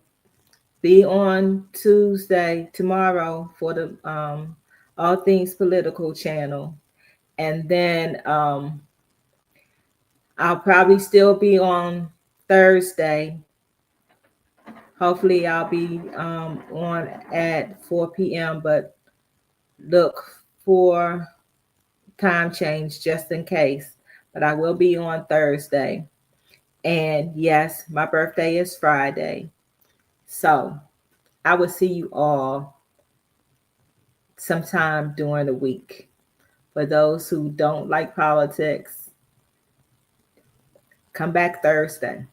be on Tuesday tomorrow for the All Things Political channel, and then I'll probably still be on Thursday. Hopefully, I'll be on at 4 p.m. But look for time change just in case. But I will be on Thursday. And yes, my birthday is Friday. So I will see you all sometime during the week. For those who don't like politics, come back Thursday.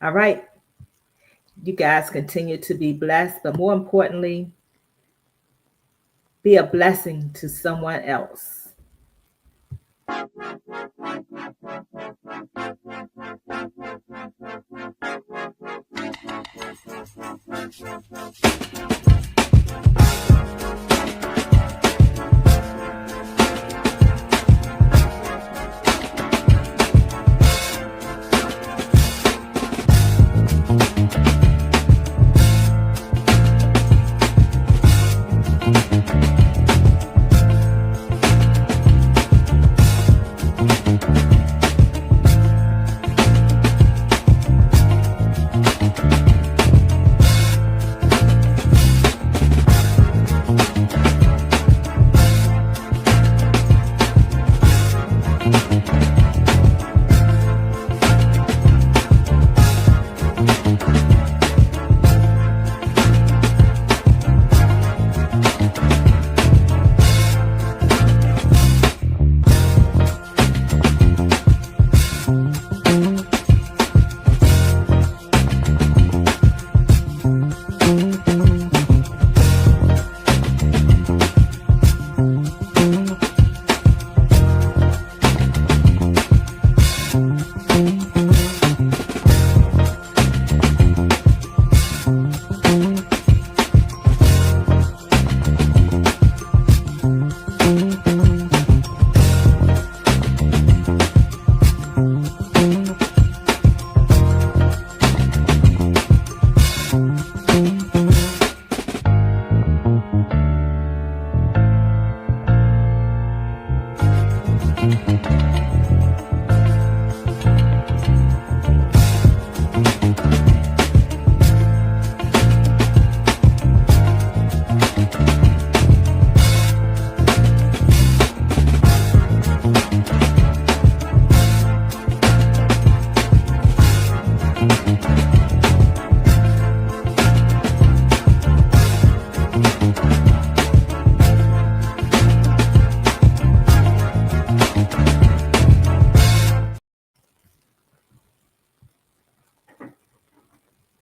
All right. You guys continue to be blessed, but more importantly, be a blessing to someone else.